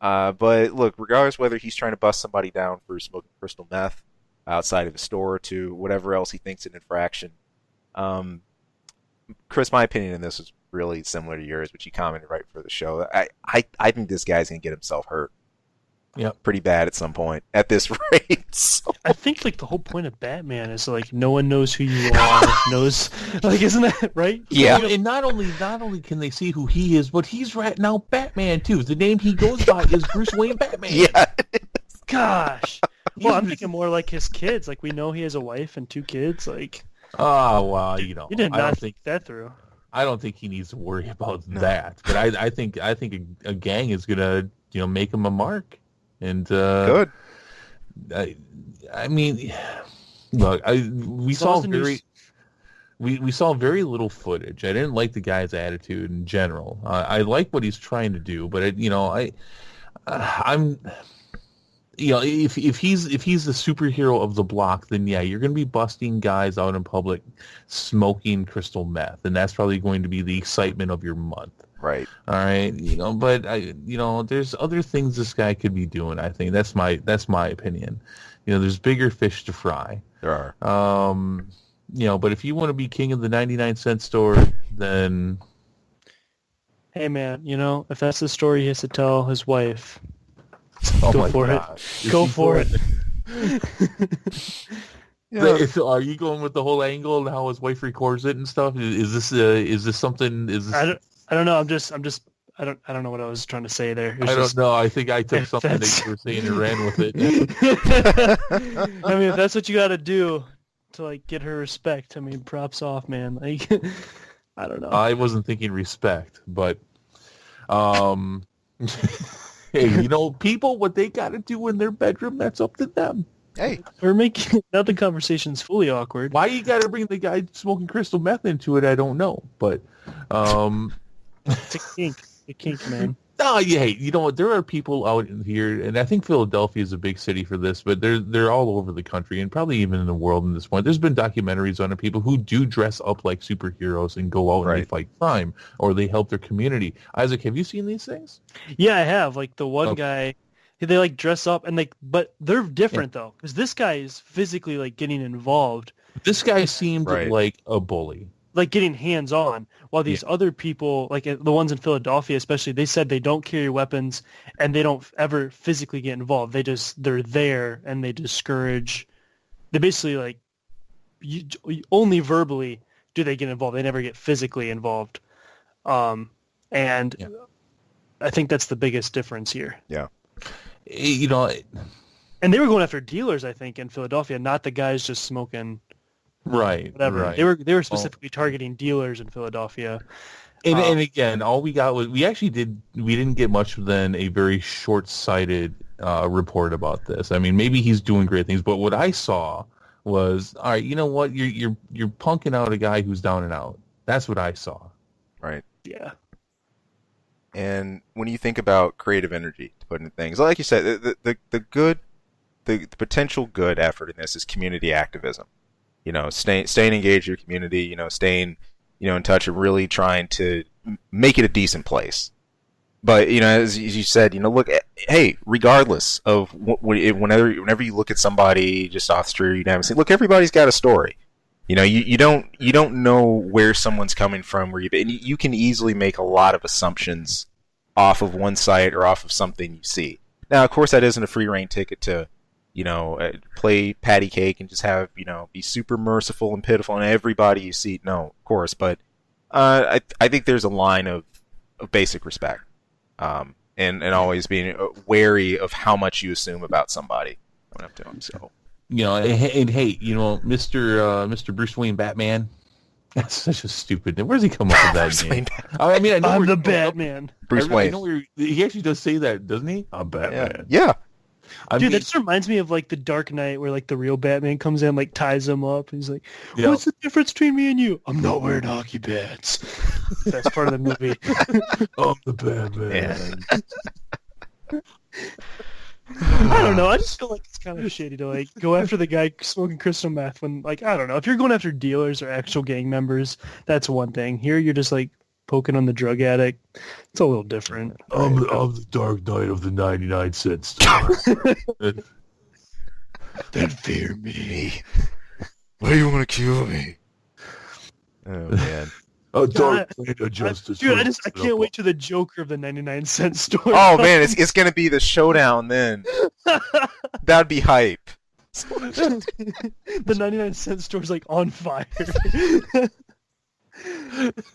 But look, regardless whether he's trying to bust somebody down for smoking crystal meth outside of a store to whatever else he thinks an infraction, Chris, my opinion in this is really similar to yours, which you commented right before the show. I think this guy's gonna get himself hurt. pretty bad at some point at this rate. So. I think like the whole point of Batman is like no one knows who you are, knows like isn't that right? Yeah. And not only can they see who he is, but he's right now Batman too. The name he goes by is Bruce Wayne Batman. Yeah. Gosh. Well, I'm thinking more like his kids. Like we know he has a wife and 2 kids. Like. Oh well, You did not think that through. I don't think he needs to worry about that. But I think a gang is gonna make him a mark. And good. I mean, look, we saw very little footage. I didn't like the guy's attitude in general. I like what he's trying to do, but I'm. If he's the superhero of the block, then yeah, you're going to be busting guys out in public smoking crystal meth, and that's probably going to be the excitement of your month. Right. All right. But there's other things this guy could be doing. I think that's my opinion. There's bigger fish to fry. There are. But if you want to be king of the 99-cent store, then hey man, if that's the story he has to tell his wife, go for it. Go for it. Yeah. Are you going with the whole angle and how his wife records it and stuff? Is this something? I don't know. I don't know what I was trying to say there. I don't know. I think I took something that you were saying and ran with it. I mean, if that's what you got to do to like get her respect, I mean, props off, man. Like, I don't know. I wasn't thinking respect, but hey, people, what they got to do in their bedroom, that's up to them. Hey, we're making now the conversation's fully awkward. Why you got to bring the guy smoking crystal meth into it? I don't know, but it's a kink, man. Oh, yeah. You know what? There are people out in here, and I think Philadelphia is a big city for this, but they're all over the country and probably even in the world at this point. There's been documentaries on it, people who do dress up like superheroes and go out and they fight crime or they help their community. Isaac, have you seen these things? Yeah, I have. Like the one guy, they like dress up and but they're different though, because this guy is physically like getting involved. This guy seemed like a bully. Like getting hands on, while these other people, like the ones in Philadelphia especially, they said they don't carry weapons and they don't ever physically get involved. They're there and they discourage. They basically like only verbally do they get involved. They never get physically involved, and I think that's the biggest difference here. Yeah, and they were going after dealers, I think, in Philadelphia, not the guys just smoking. Right. Whatever. Right. They were specifically targeting dealers in Philadelphia. And again, all we got was we didn't get much than a very short-sighted report about this. I mean, maybe he's doing great things, but what I saw was, all right, you know what? You're punking out a guy who's down and out. That's what I saw. Right. Yeah. And when you think about creative energy to put into things, like you said, the potential good effort in this is community activism. Staying engaged in your community, staying, in touch and really trying to make it a decent place. But, as you said, look, hey, regardless of whenever you look at somebody just off the street, you say, look, everybody's got a story. You don't know where someone's coming from, and you can easily make a lot of assumptions off of one site or off of something you see. Now, of course, that isn't a free reign ticket to play patty cake and just have, be super merciful and pitiful and everybody you see. No, of course. But I think there's a line of basic respect and always being wary of how much you assume about somebody coming up to them. So, and hey, Mr. Bruce Wayne Batman, that's such a stupid name. Where's he come up with that name? I mean, I know I'm the Batman. Bruce Wayne. He actually does say that, doesn't he? I'm Batman. Yeah. Dude, that just reminds me of like the Dark Knight, where like the real Batman comes in, like ties him up. And he's like, "What's the difference between me and you? I'm not wearing hockey pads." That's part of the movie. I'm the Batman. I don't know. I just feel like it's kind of shitty to like go after the guy smoking crystal meth when, like, I don't know. If you're going after dealers or actual gang members, that's one thing. Here, you're just like poking on the drug addict. It's a little different. I'm the Dark Knight of the 99-cent store. Then fear me. Why do you want to kill me? Oh man. A dark plane of justice. Dude, I can't wait to the Joker of the 99-cent store. Oh man, it's gonna be the showdown then. That'd be hype. The 99-cent store's like on fire.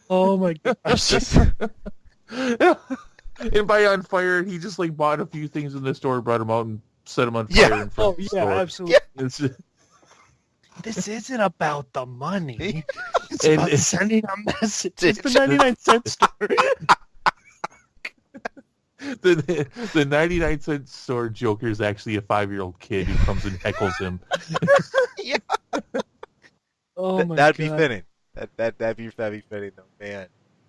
Oh my gosh. And by on fire, he just like bought a few things in the store, brought them out, and set them on fire in front of the store. Absolutely. Yeah. This isn't about the money. It's And- about sending a message. It's the 99-cent store. The 99-cent store Joker is actually a 5-year-old kid who comes and heckles him. Yeah. Oh my That'd god. be fitting. That'd be fitting though, man.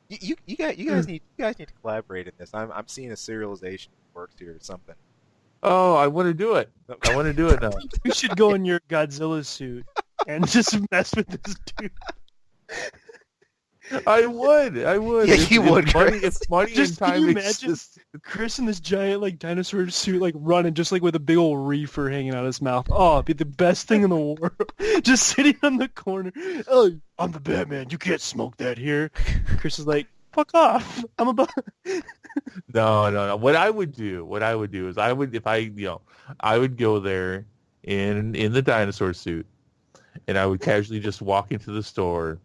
You guys need to collaborate in this. I'm seeing a serialization works here or something. Oh, I want to do it. I want to do it now. You should go in your Godzilla suit and just mess with this dude. I would. Yeah, you would, Money, Chris. if money Just and can time you imagine exist. Chris in this giant like dinosaur suit like running just like with a big old reefer hanging out of his mouth. Oh, it'd be the best thing in the world. Just sitting on the corner. Oh, I'm the Batman. You can't smoke that here. Chris is like, fuck off. I'm about No. What I would do is I would go there in the dinosaur suit, and I would casually just walk into the store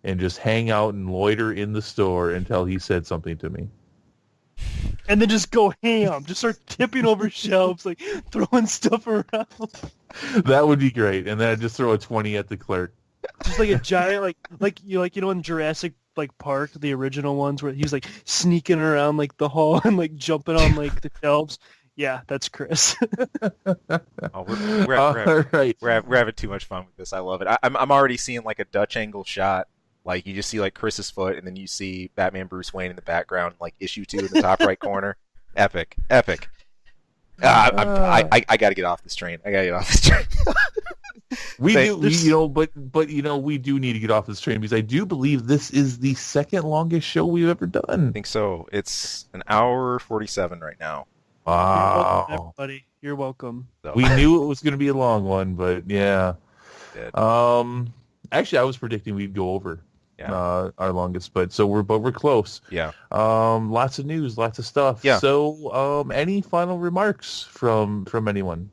and just hang out and loiter in the store until he said something to me. and then just go ham. Just start tipping over shelves, like throwing stuff around. That would be great. And then I'd just throw a 20 at the clerk. Just like a giant like in Jurassic Park, the original ones where he was like sneaking around like the hall and like jumping on like the shelves. Yeah, that's Chris. Oh, we're All right. having too much fun with this. I love it. I'm already seeing like a Dutch angle shot. Like you just see like Chris's foot, and then you see Batman Bruce Wayne in the background, like issue 2 in the top right corner. Epic. I gotta get off this train. We Thank- do, but we do need to get off this train because I do believe this is the second longest show we've ever I done. think so. It's an hour 47 right now. You're welcome, Wow. everybody. You're welcome. So, We knew it was going to be a long one, but yeah. did. Actually, I was predicting we'd go over our longest, but we're close. Yeah. Lots of news, lots of stuff. Yeah. So, any final remarks from anyone?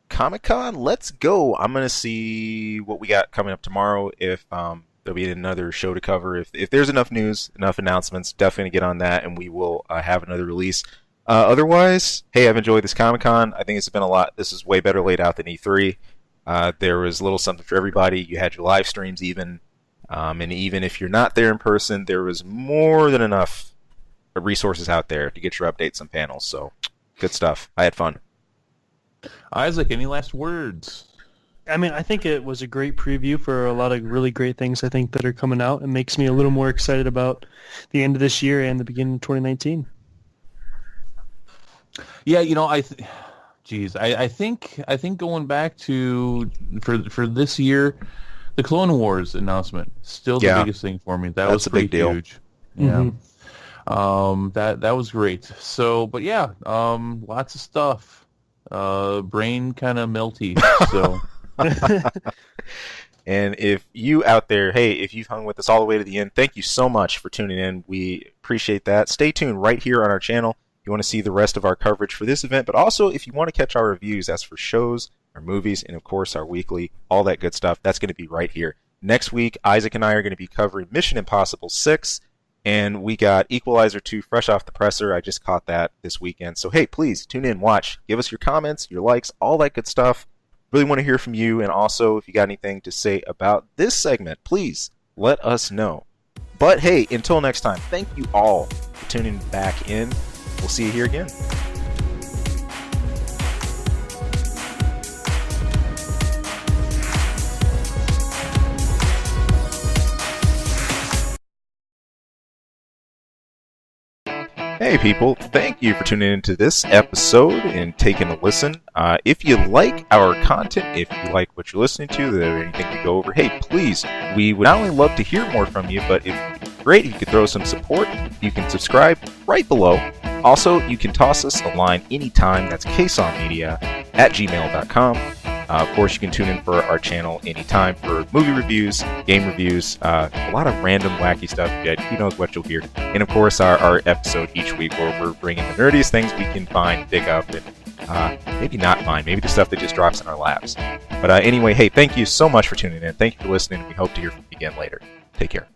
Comic-Con, let's go. I'm gonna see what we got coming up tomorrow. If there'll be another show to cover. If there's enough news, enough announcements, definitely get on that, and we will have another release. Otherwise, hey, I've enjoyed this Comic-Con. I think it's been a lot. This is way better laid out than E3. There was a little something for everybody. You had your live streams even. And even if you're not there in person, there was more than enough resources out there to get your updates and panels. So, good stuff. I had fun. Isaac, any last words? I mean, I think it was a great preview for a lot of really great things I think that are coming out. It makes me a little more excited about the end of this year and the beginning of 2019. Yeah, I think going back to for this year, the Clone Wars announcement still the biggest thing for me. That was a big deal. huge. Yeah. Mhm. That was great. So, but yeah, lots of stuff. Brain kind of melty. So, And if you out there, hey, if you've hung with us all the way to the end, thank you so much for tuning in. We appreciate that. Stay tuned right here on our channel if you want to see the rest of our coverage for this event, but also if you want to catch our reviews, that's for shows, our movies, and of course our weekly, all that good stuff, that's going to be right here. Next week, Isaac and I are going to be covering Mission Impossible 6, and we got Equalizer 2 fresh off the presser. I just caught that this weekend. So hey, please tune in, watch, give us your comments, your likes, all that good stuff. Really want to hear from you, and also if you got anything to say about this segment, please let us know. But hey, until next time, thank you all for tuning back in. We'll see you here again. Hey people, thank you for tuning into this episode and taking a listen. If you like our content, if you like what you're listening to, or anything we go over, hey, please, we would not only love to hear more from you, but if great, if you could throw some support, you can subscribe right below. Also, you can toss us a line anytime. That's ksongmedia@gmail.com. Of course, you can tune in for our channel anytime for movie reviews, game reviews, a lot of random wacky stuff. Who knows what you'll hear. And of course, our episode each week where we're bringing the nerdiest things we can find, dig up, and maybe not find, maybe the stuff that just drops in our laps. But anyway, hey, thank you so much for tuning in. Thank you for listening. We hope to hear from you again later. Take care.